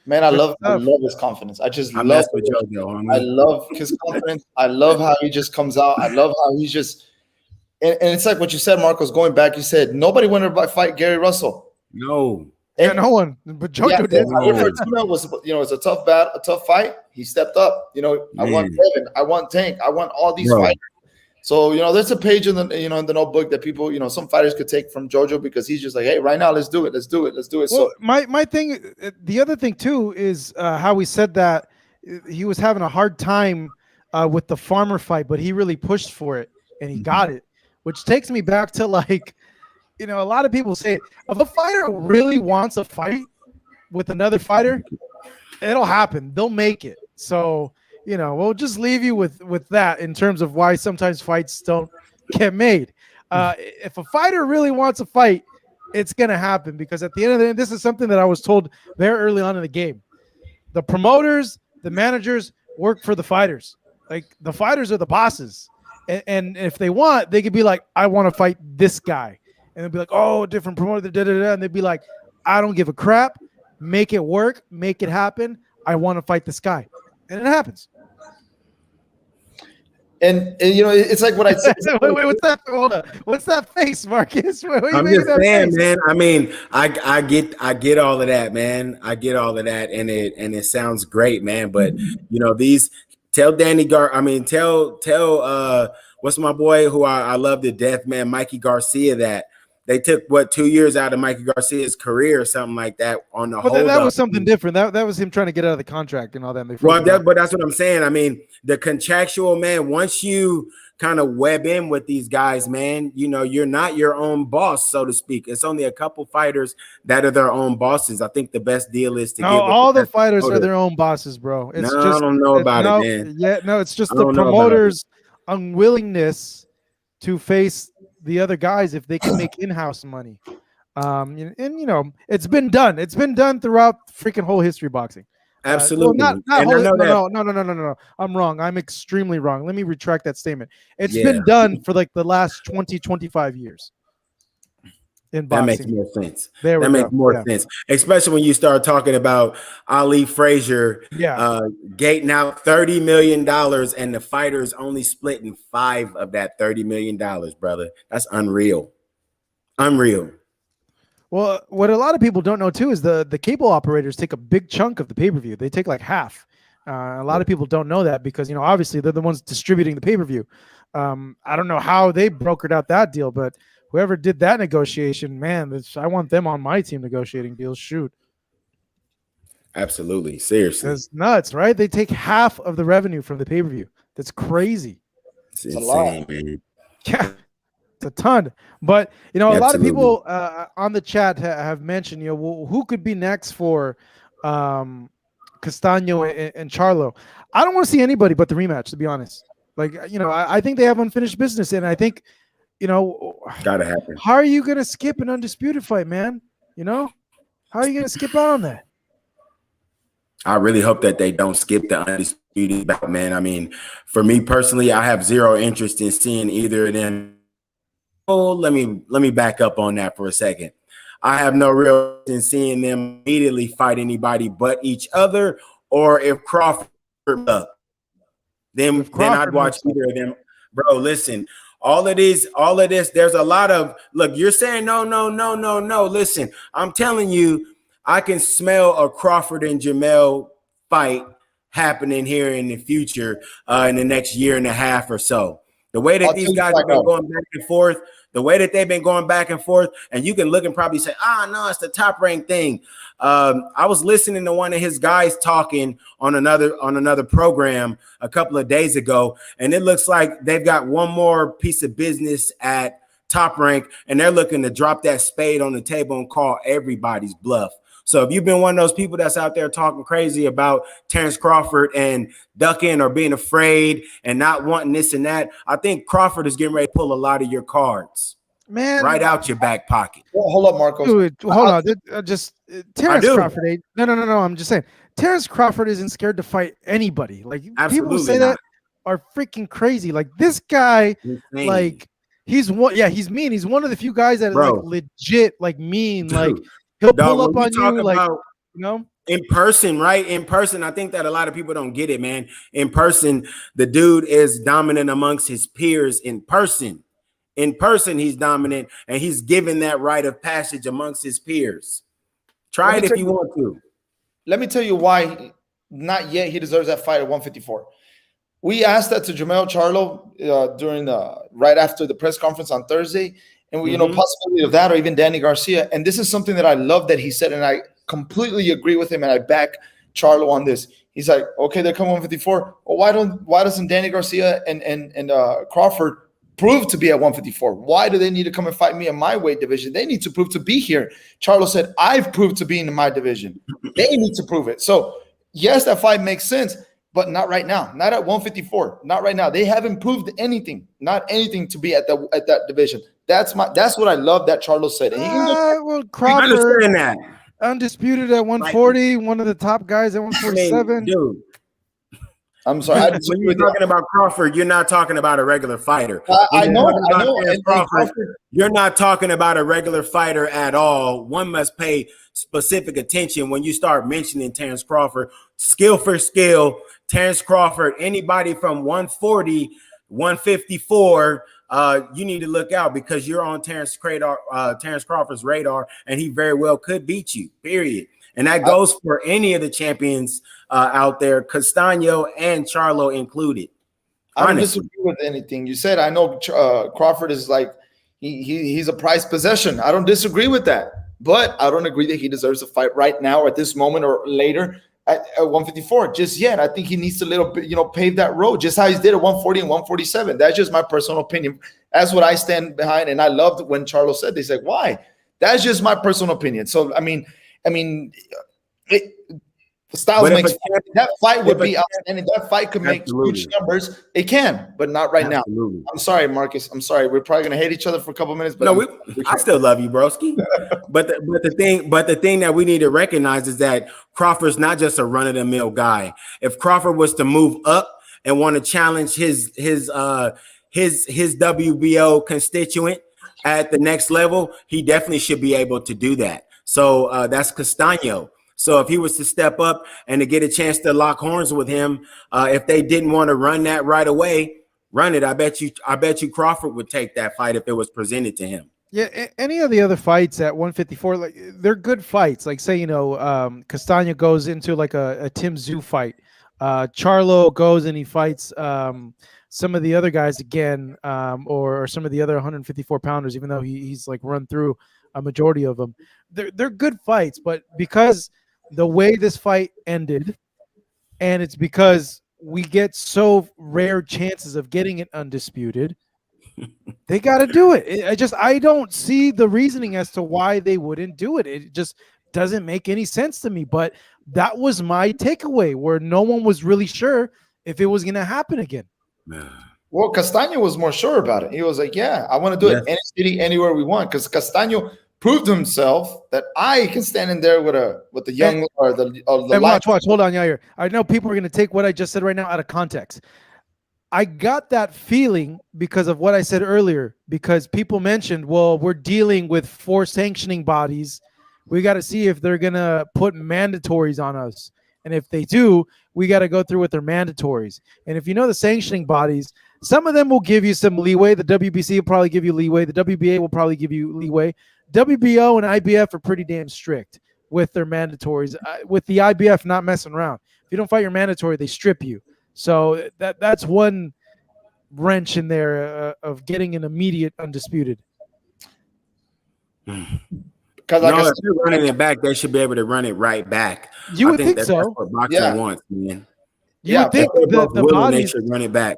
Speaker 2: Man, I
Speaker 1: Good
Speaker 2: love
Speaker 1: stuff.
Speaker 2: his confidence. I just
Speaker 3: I
Speaker 2: love
Speaker 3: mess with Jojo, homie.
Speaker 2: I love his confidence. I love how he just comes out. I love how he's just and it's like what you said, Marcos. Going back, you said nobody wanted to fight Gary Russell.
Speaker 3: No.
Speaker 1: Yeah,
Speaker 2: And
Speaker 1: no one, but Jojo did.
Speaker 2: Javier Fortuna was, it's a tough fight. He stepped up. I want Devin. I want Tank. I want all these fighters. So there's a page in the in the notebook that people some fighters could take from Jojo, because he's just like, hey, right now, let's do it.
Speaker 1: Well,
Speaker 2: So
Speaker 1: my thing, the other thing too is how we said that he was having a hard time with the farmer fight, but he really pushed for it and he got it, which takes me back to like, a lot of people say if a fighter really wants a fight with another fighter, it'll happen. They'll make it. So, we'll just leave you with that in terms of why sometimes fights don't get made. If a fighter really wants a fight, it's going to happen, because at the end of the day, this is something that I was told very early on in the game. The promoters, the managers work for the fighters. Like, the fighters are the bosses. And if they want, they could be like, I want to fight this guy. And they'll be like, oh, different promoter, da-da-da. And they'd be like, I don't give a crap. Make it work. Make it happen. I want to fight this guy. And it happens.
Speaker 2: and it's like what I said.
Speaker 1: wait, what's that? Hold on. What's that face, Marcus?
Speaker 3: I'm just saying, man. I mean, I get all of that, man. I get all of that, and it sounds great, man. But tell what's my boy who I love to death, man, Mikey Garcia, that they took 2 years out of Mikey Garcia's career or something like that on the whole.
Speaker 1: That was something different. That was him trying to get out of the contract and all that.
Speaker 3: But that's what I'm saying. I mean, the contractual, man, once you kind of web in with these guys, man, you're not your own boss, so to speak. It's only a couple fighters that are their own bosses. I think the best deal is to
Speaker 1: all the fighters are their own bosses, bro.
Speaker 3: I don't know about it, man.
Speaker 1: Yeah, no, it's just the promoters' unwillingness to face the other guys if they can make in-house money. It's been done. It's been done throughout freaking whole history of boxing.
Speaker 3: Absolutely.
Speaker 1: No. I'm wrong. I'm extremely wrong. Let me retract that statement. It's been done for like the last 20, 25 years. In boxing.
Speaker 3: That makes more sense.
Speaker 1: That
Speaker 3: makes more sense, especially when you start talking about Ali Frazier gating out $30 million and the fighters only splitting 5 of that $30 million, brother. That's unreal.
Speaker 1: Well, what a lot of people don't know too is the cable operators take a big chunk of the pay-per-view. They take like half. A lot of people don't know that because obviously they're the ones distributing the pay-per-view. I don't know how they brokered out that deal, but whoever did that negotiation, man, I want them on my team negotiating deals. Shoot.
Speaker 3: Absolutely. Seriously.
Speaker 1: That's nuts, right? They take half of the revenue from the pay-per-view. That's crazy.
Speaker 3: It's insane, man.
Speaker 1: Yeah, it's a ton. But, a lot of people on the chat have mentioned, who could be next for Castano and Charlo. I don't want to see anybody but the rematch, to be honest. Like, I think they have unfinished business, and I think,
Speaker 3: gotta happen.
Speaker 1: How are you gonna skip an undisputed fight, man? How are you gonna skip out on that?
Speaker 3: I really hope that they don't skip the undisputed bout, man. I mean, for me personally, I have zero interest in seeing either of them. Oh, let me back up on that for a second. I have no real interest in seeing them immediately fight anybody but each other, or if Crawford up, then I'd watch either of them. Bro, listen. All of this, there's a lot of, look, you're saying no. Listen, I'm telling you, I can smell a Crawford and Jermell fight happening here in the future, in the next year and a half or so. The way that these guys have been going back and forth, and you can look and probably say, no, it's the Top Rank thing. I was listening to one of his guys talking on another program a couple of days ago, and it looks like they've got one more piece of business at Top Rank, and they're looking to drop that spade on the table and call everybody's bluff. So if you've been one of those people that's out there talking crazy about Terrence Crawford and ducking or being afraid and not wanting this and that, I think Crawford is getting ready to pull a lot of your cards,
Speaker 1: man,
Speaker 3: right out your back pocket.
Speaker 2: Well, hold up, Marcos.
Speaker 1: Dude, hold on. Terrence
Speaker 3: do.
Speaker 1: Crawford. No. I'm just saying. Terrence Crawford isn't scared to fight anybody. Like
Speaker 3: Absolutely
Speaker 1: people who say
Speaker 3: not.
Speaker 1: that are freaking crazy. Like this guy,
Speaker 3: Insane.
Speaker 1: like he's one. Yeah, he's mean. He's one of the few guys that
Speaker 3: Bro.
Speaker 1: like legit, like mean.
Speaker 3: Dude.
Speaker 1: Like he'll
Speaker 3: Dog,
Speaker 1: pull up
Speaker 3: when
Speaker 1: on
Speaker 3: you talk
Speaker 1: you, like
Speaker 3: about
Speaker 1: you know.
Speaker 3: in person, right? In person, I think that a lot of people don't get it, man. In person, the dude is dominant amongst his peers. In person, he's dominant, and he's given that rite of passage amongst his peers. Try it if you want to.
Speaker 2: Let me tell you why not yet he deserves that fight at 154. We asked that to Jermell Charlo during right after the press conference on Thursday, and we, possibility of that, or even Danny Garcia. And this is something that I love that he said, and I completely agree with him, and I back Charlo on this. He's like, okay, they're coming 154. Well, why doesn't Danny Garcia and Crawford prove to be at 154? Why do they need to come and fight me in my weight division? They need to prove to be here. Charlo said, I've proved to be in my division. They need to prove it. So yes, that fight makes sense, but not right now. Not at 154. Not right now. They haven't proved anything. Not anything to be at that division. That's what I love that Charlo said. And
Speaker 1: Well, Crawford,
Speaker 3: I understand that.
Speaker 1: Undisputed at 140, one of the top guys at 147.
Speaker 3: Dude,
Speaker 2: I'm sorry.
Speaker 3: When you're talking about Crawford, you're not talking about a regular fighter.
Speaker 2: I know.
Speaker 3: You're not talking about a regular fighter at all. One must pay specific attention when you start mentioning Terrence Crawford. Skill for skill, Terrence Crawford, anybody from 140, 154, you need to look out because you're on Terrence Crawford's radar, and he very well could beat you, period. And that goes for any of the champions out there, Castano and Charlo included.
Speaker 2: I don't disagree with anything you said. I know Crawford is like he's a prized possession. I don't disagree with that, but I don't agree that he deserves a fight right now, or at this moment, or later at 154. Just yet, I think he needs to little bit, pave that road, just how he did at 140 and 147. That's just my personal opinion. That's what I stand behind, and I loved when Charlo said this. Like, why? That's just my personal opinion. So I mean, Styles makes that fight would be outstanding. That fight could make huge numbers. It can, but not right now. I'm sorry, Marcus. I'm sorry. We're probably gonna hate each other for a couple minutes, but
Speaker 3: I still love you, broski. but the thing that we need to recognize is that Crawford's not just a run-of-the-mill guy. If Crawford was to move up and want to challenge his WBO constituent at the next level, he definitely should be able to do that. So that's Castano. So if he was to step up and to get a chance to lock horns with him, if they didn't want to run that right away, run it. I bet you Crawford would take that fight if it was presented to him.
Speaker 1: Yeah, any of the other fights at 154, like they're good fights. Like say, Castano goes into like a Tim Tszyu fight. Charlo goes and he fights some of the other guys again, or some of the other 154 pounders, even though he's like run through a majority of them. They're good fights, but because the way this fight ended, and it's because we get so rare chances of getting it undisputed, they got to do it. I don't see the reasoning as to why they wouldn't do it. It just doesn't make any sense to me. But that was my takeaway, where no one was really sure if it was going to happen again.
Speaker 2: Well, Castano was more sure about it. He was like, yeah, I want to do it any city, anywhere we want, because Castano proved himself that I can stand in there with the young or the
Speaker 1: watch. Hold on, Yair. I know people are going to take what I just said right now out of context. I got that feeling because of what I said earlier, because people mentioned, well, we're dealing with 4 sanctioning bodies. We got to see if they're going to put mandatories on us. And if they do, we got to go through with their mandatories. And if you know the sanctioning bodies, some of them will give you some leeway. The WBC will probably give you leeway. The WBA will probably give you leeway. WBO and IBF are pretty damn strict with their mandatories. With the IBF not messing around. If you don't fight your mandatory, they strip you. So that's one wrench in there of getting an immediate undisputed.
Speaker 2: Because
Speaker 3: if they're running it back, they should be able to run it right back.
Speaker 1: You would think so.
Speaker 3: That's what boxing wants, man.
Speaker 1: You would think the bodies
Speaker 3: they should run it back.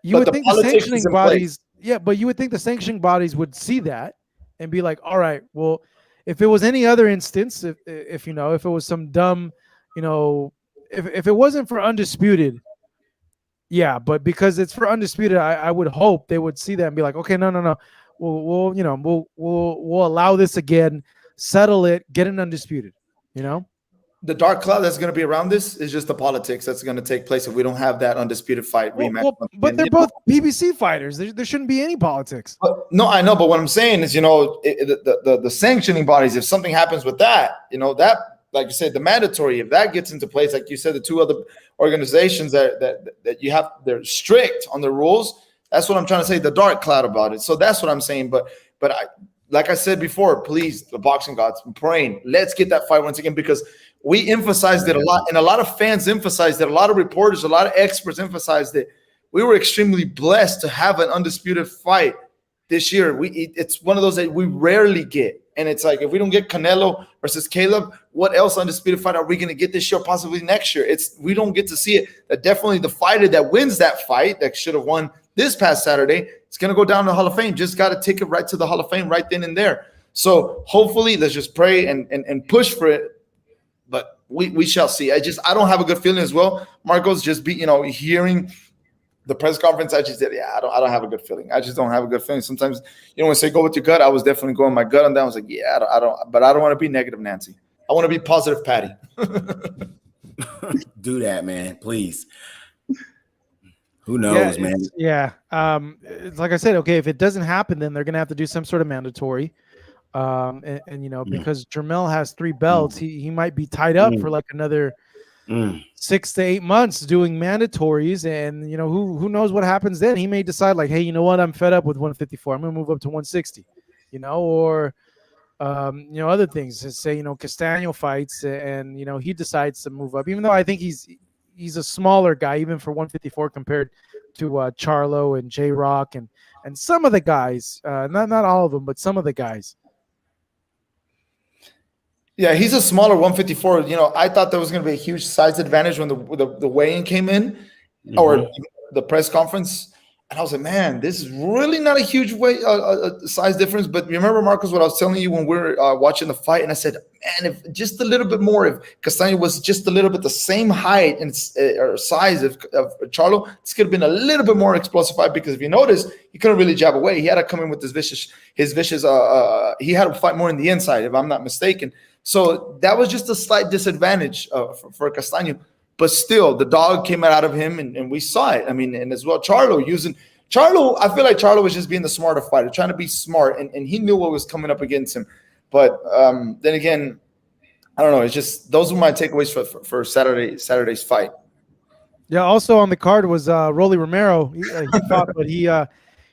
Speaker 1: You would think the sanctioning bodies, but you would think the sanctioning bodies would see that and be like, all right, well, If it was any other instance, if if it was some dumb, if it wasn't for Undisputed, yeah, but because it's for Undisputed, I would hope they would see that and be like, okay, no, we'll allow this again, settle it, get an Undisputed,
Speaker 2: The dark cloud that's going to be around this is just the politics that's going to take place if we don't have that Undisputed fight rematch.
Speaker 1: But they're both PBC fighters. There shouldn't be any politics.
Speaker 2: No, I know, but what I'm saying is, the sanctioning bodies, if something happens with that, that, like you said, the mandatory, if that gets into place, like you said, the two other organizations that you have, they're strict on the rules. That's what I'm trying to say, the dark cloud about it. So that's what I'm saying. But like I said before, please, the boxing gods, I'm praying, let's get that fight once again, because we emphasized it a lot, and a lot of fans emphasized it, a lot of reporters, a lot of experts emphasized it. We were extremely blessed to have an Undisputed fight this year. It's one of those that we rarely get. And it's like, if we don't get Canelo versus Caleb, what else Undisputed fight are we going to get this year, possibly next year? We don't get to see it. That definitely the fighter that wins that fight, that should have won this past Saturday, it's going to go down to the Hall of Fame. Just got a ticket right to the Hall of Fame right then and there. So hopefully, let's just pray and push for it. But we shall see. I don't have a good feeling as well. Marcos, just hearing the press conference, I just did. Yeah, I don't have a good feeling. I just don't have a good feeling. Sometimes, when say go with your gut, I was definitely going my gut on that. I was like, yeah, I don't. But I don't want to be negative, Nancy. I want to be positive, Patty.
Speaker 3: Do that, man, please. Who knows, man?
Speaker 1: Yeah. It's like I said, okay, if it doesn't happen, then they're gonna have to do some sort of mandatory. Because Jermell has 3 belts, he might be tied up for like another 6 to 8 months doing mandatories, and who knows what happens then. He may decide like, hey, you know what, I'm fed up with 154, I'm gonna move up to 160, or other things. Just say Castano fights and he decides to move up, even though I think he's a smaller guy even for 154 compared to Charlo and J-Rock and some of the guys, not all of them, but some of the guys.
Speaker 2: Yeah, he's a smaller 154. I thought there was going to be a huge size advantage when the weigh-in came in, or the press conference, and I was like, man, this is really not a huge size difference. But remember, Marcos, what I was telling you when we were watching the fight, and I said, man, if just a little bit more, if Castano was just a little bit the same height and or size of Charlo, this could have been a little bit more explosive fight, because if you notice, he couldn't really jab away. He had to come in with his vicious. He had to fight more in the inside, if I'm not mistaken. So that was just a slight disadvantage for Castano. But still, the dog came out of him, and we saw it. I mean, and as well, Charlo, I feel like Charlo was just being the smarter fighter, trying to be smart, and he knew what was coming up against him. But then again, I don't know. It's just, those were my takeaways for Saturday's fight.
Speaker 1: Yeah, also on the card was Rolly Romero. He fought, but he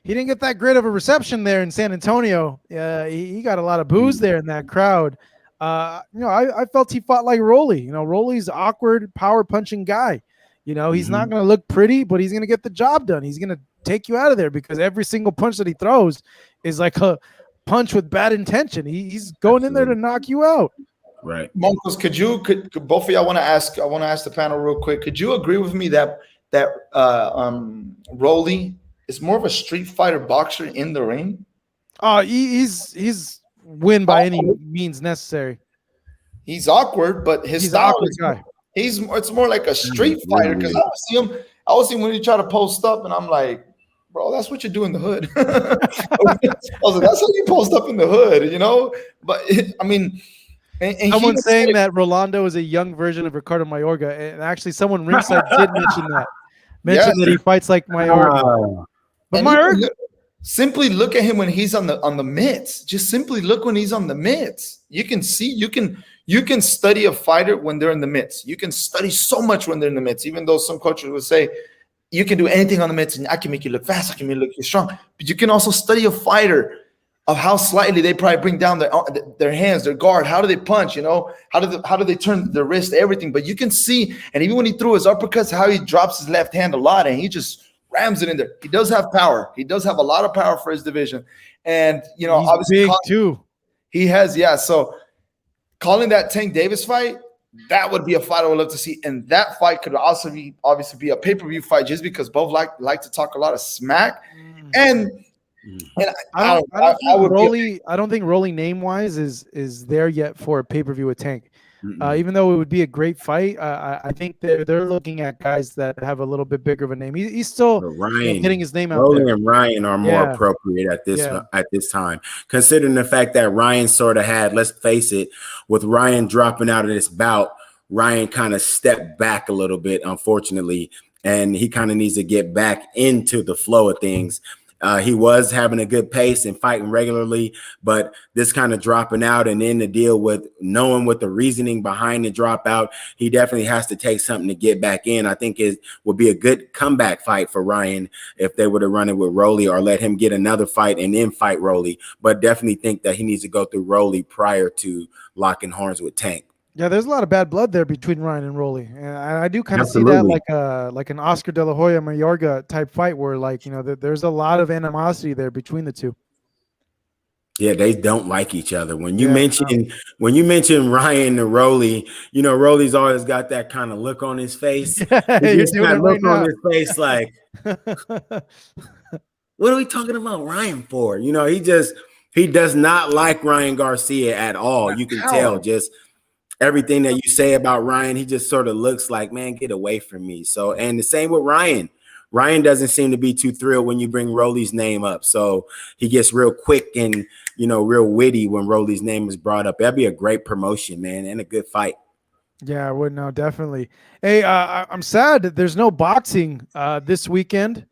Speaker 1: didn't get that great of a reception there in San Antonio. He got a lot of boos there in that crowd. I felt he fought like Rolly. Rolly's awkward, power punching guy. He's not going to look pretty, but he's going to get the job done. He's going to take you out of there, because every single punch that he throws is like a punch with bad intention. He's going in there to knock you out.
Speaker 3: Right.
Speaker 2: Marcos, could both of y'all want to ask? I want to ask the panel real quick. Could you agree with me that Rolly is more of a street fighter boxer in the ring?
Speaker 1: He's win by any means necessary.
Speaker 2: He's awkward, but his style is guy. It's more like a street fighter, because I would see him when he try to post up, and I'm like, bro, that's what you do in the hood. I was like, that's how you post up in the hood, But I mean,
Speaker 1: someone saying that Rolando is a young version of Ricardo Mayorga, and actually someone ringside did mention that. That he fights like Mayorga. But Mayorga.
Speaker 2: Simply look at him when he's on the mitts. Just simply look when he's on the mitts. You can see, you can study a fighter when they're in the mitts. You can study so much when they're in the mitts, even though some coaches would say you can do anything on the mitts and I can make you look fast, I can make you look strong. But you can also study a fighter of how slightly they probably bring down their hands, their guard. How do they punch? How do they turn their wrist, everything. But you can see, and even when he threw his uppercuts, how he drops his left hand a lot, and he just rams it in there. He does have power. He does have a lot of power for his division. And,
Speaker 1: he's
Speaker 2: obviously
Speaker 1: big too.
Speaker 2: He has, yeah. So calling that Tank Davis fight, that would be a fight I would love to see. And that fight could also be obviously be a pay-per-view fight, just because both like to talk a lot of smack. And And
Speaker 1: I
Speaker 2: I
Speaker 1: don't think Rolly name wise is there yet for a pay-per-view with Tank.
Speaker 3: Mm-mm.
Speaker 1: Even though it would be a great fight, I think they're looking at guys that have a little bit bigger of a name. He's still
Speaker 3: But Ryan,
Speaker 1: getting his name out
Speaker 3: Rolly
Speaker 1: there.
Speaker 3: and Ryan are more
Speaker 1: Yeah.
Speaker 3: appropriate at
Speaker 1: Yeah.
Speaker 3: this time, considering the fact that Ryan sort of had, let's face it, with Ryan dropping out of this bout, Ryan kind of stepped back a little bit, unfortunately, and he kind of needs to get back into the flow of things. He was having a good pace and fighting regularly, but this kind of dropping out and then the deal with knowing what the reasoning behind the dropout, he definitely has to take something to get back in. I think it would be a good comeback fight for Ryan if they would have run it with Rolly or let him get another fight and then fight Rolly. But definitely think that he needs to go through Rolly prior to locking horns with Tank.
Speaker 1: Yeah, there's a lot of bad blood there between Ryan and Rolly, and I do kind of see
Speaker 3: Absolutely.
Speaker 1: that like an Oscar De La Hoya Mayorga type fight where there's a lot of animosity there between the two.
Speaker 3: Yeah, they don't like each other. When you
Speaker 1: Yeah,
Speaker 3: mention Ryan and Rolly, Rolly's always got that kind of look on his face.
Speaker 1: Yeah, you're
Speaker 3: He's
Speaker 1: doing
Speaker 3: got
Speaker 1: it
Speaker 3: look
Speaker 1: right
Speaker 3: on
Speaker 1: now.
Speaker 3: his face like, what are we talking about Ryan for? He does not like Ryan Garcia at all. You can tell just everything that you say about Ryan, he just sort of looks like, man, get away from me. So, and the same with Ryan. Ryan doesn't seem to be too thrilled when you bring Rolly's name up. So he gets real quick and, real witty when Rolly's name is brought up. That'd be a great promotion, man, and a good fight.
Speaker 1: Yeah, I would know, definitely. Hey, I'm sad that there's no boxing this weekend.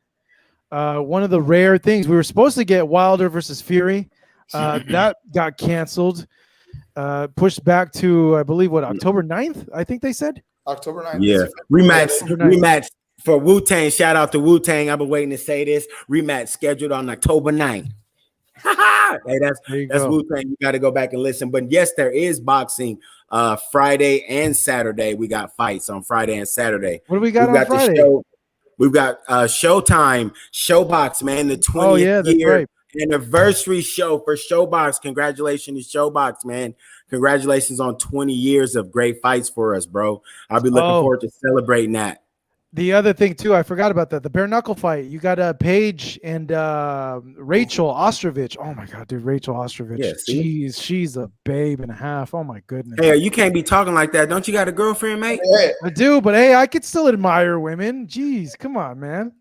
Speaker 1: One of the rare things, we were supposed to get Wilder versus Fury. That got canceled. Pushed back to, I believe, October 9th, I think they said?
Speaker 2: October 9th.
Speaker 3: Yeah. Rematch for Wu-Tang. Shout out to Wu-Tang. I've been waiting to say this. Rematch scheduled on October 9th. Hey, that's Wu-Tang. You got to go back and listen. But yes, there is boxing Friday and Saturday. We got fights on Friday and Saturday.
Speaker 1: What do we got on Friday?
Speaker 3: We've got Showtime, Showbox, man, the 20th year anniversary show for Showbox. Congratulations to Showbox, man. Congratulations on 20 years of great fights for us, bro. I'll be looking forward to celebrating that.
Speaker 1: The other thing too, I forgot about that. The bare knuckle fight. You got Paige and Rachel Ostrovich. Oh my god, dude, Rachel Ostrovich. Yeah, she's a babe and a half. Oh my goodness.
Speaker 3: Hey, you can't be talking like that. Don't you got a girlfriend, mate?
Speaker 1: I do, but hey, I could still admire women. Jeez, come on, man.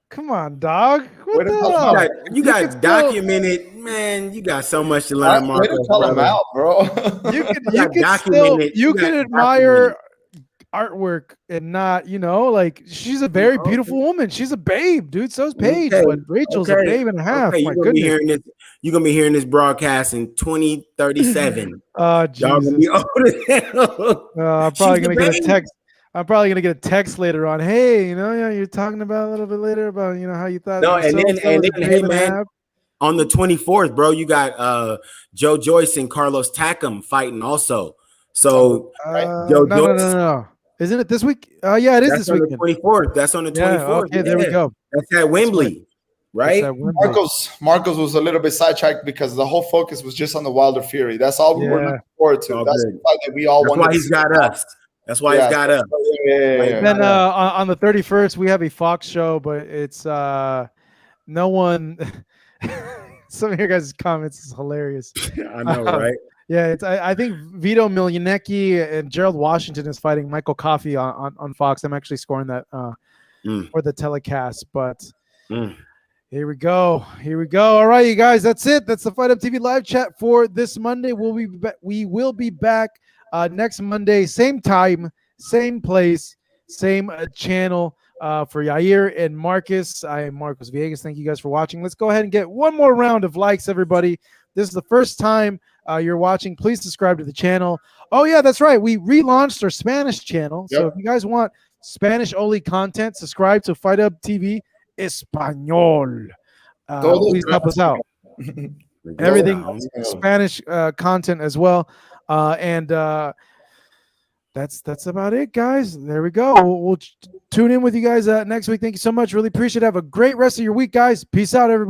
Speaker 1: Come on, dog. What the hell?
Speaker 3: You got documented, man. You got so much to learn, Marco.
Speaker 2: Call them out, bro.
Speaker 1: You can admire artwork and not, like she's a very beautiful woman. She's a babe, dude. So's Paige, but Rachel's a babe and a half. My goodness.
Speaker 3: You're gonna be hearing this broadcast in 2037.
Speaker 1: Oh, Jesus. I'm probably gonna get a text. I'm probably gonna get a text later on. Hey, you're talking about a little bit later about how you thought.
Speaker 3: No, and then hey, man, on the 24th, bro, you got Joe Joyce and Carlos Takam fighting also. So
Speaker 1: no. Isn't it this week? Yeah, it is this weekend.
Speaker 3: 24th. That's on the 24th.
Speaker 1: Okay, there we go.
Speaker 3: That's at Wembley, right?
Speaker 2: Marcos was a little bit sidetracked because the whole focus was just on the Wilder Fury. That's all we were looking forward to. That's the fight that we all wanted.
Speaker 3: That's why he's got us. That's why he's got us.
Speaker 1: And then on the 31st, we have a Fox show, but it's no one. Some of your guys' comments is hilarious.
Speaker 3: I know, right?
Speaker 1: Yeah, I think Vito Milanecki and Gerald Washington is fighting Michael Coffey on Fox. I'm actually scoring that for the telecast, but here we go. All right, you guys, that's it. That's the Fight Up TV live chat for this Monday. We will be back next Monday, same time, same place, same channel. For Yair and Marcus, I am Marcos Villegas. Thank you guys for watching. Let's go ahead and get one more round of likes, everybody. This is the first time you're watching. Please subscribe to the channel. Oh, yeah, that's right. We relaunched our Spanish channel. Yep. So if you guys want Spanish-only content, subscribe to Fight Up TV Español. Please help us out. Everything Spanish content as well. And that's about it, guys. There we go. We'll tune in with you guys next week. Thank you so much. Really appreciate it. Have a great rest of your week, guys. Peace out, everybody.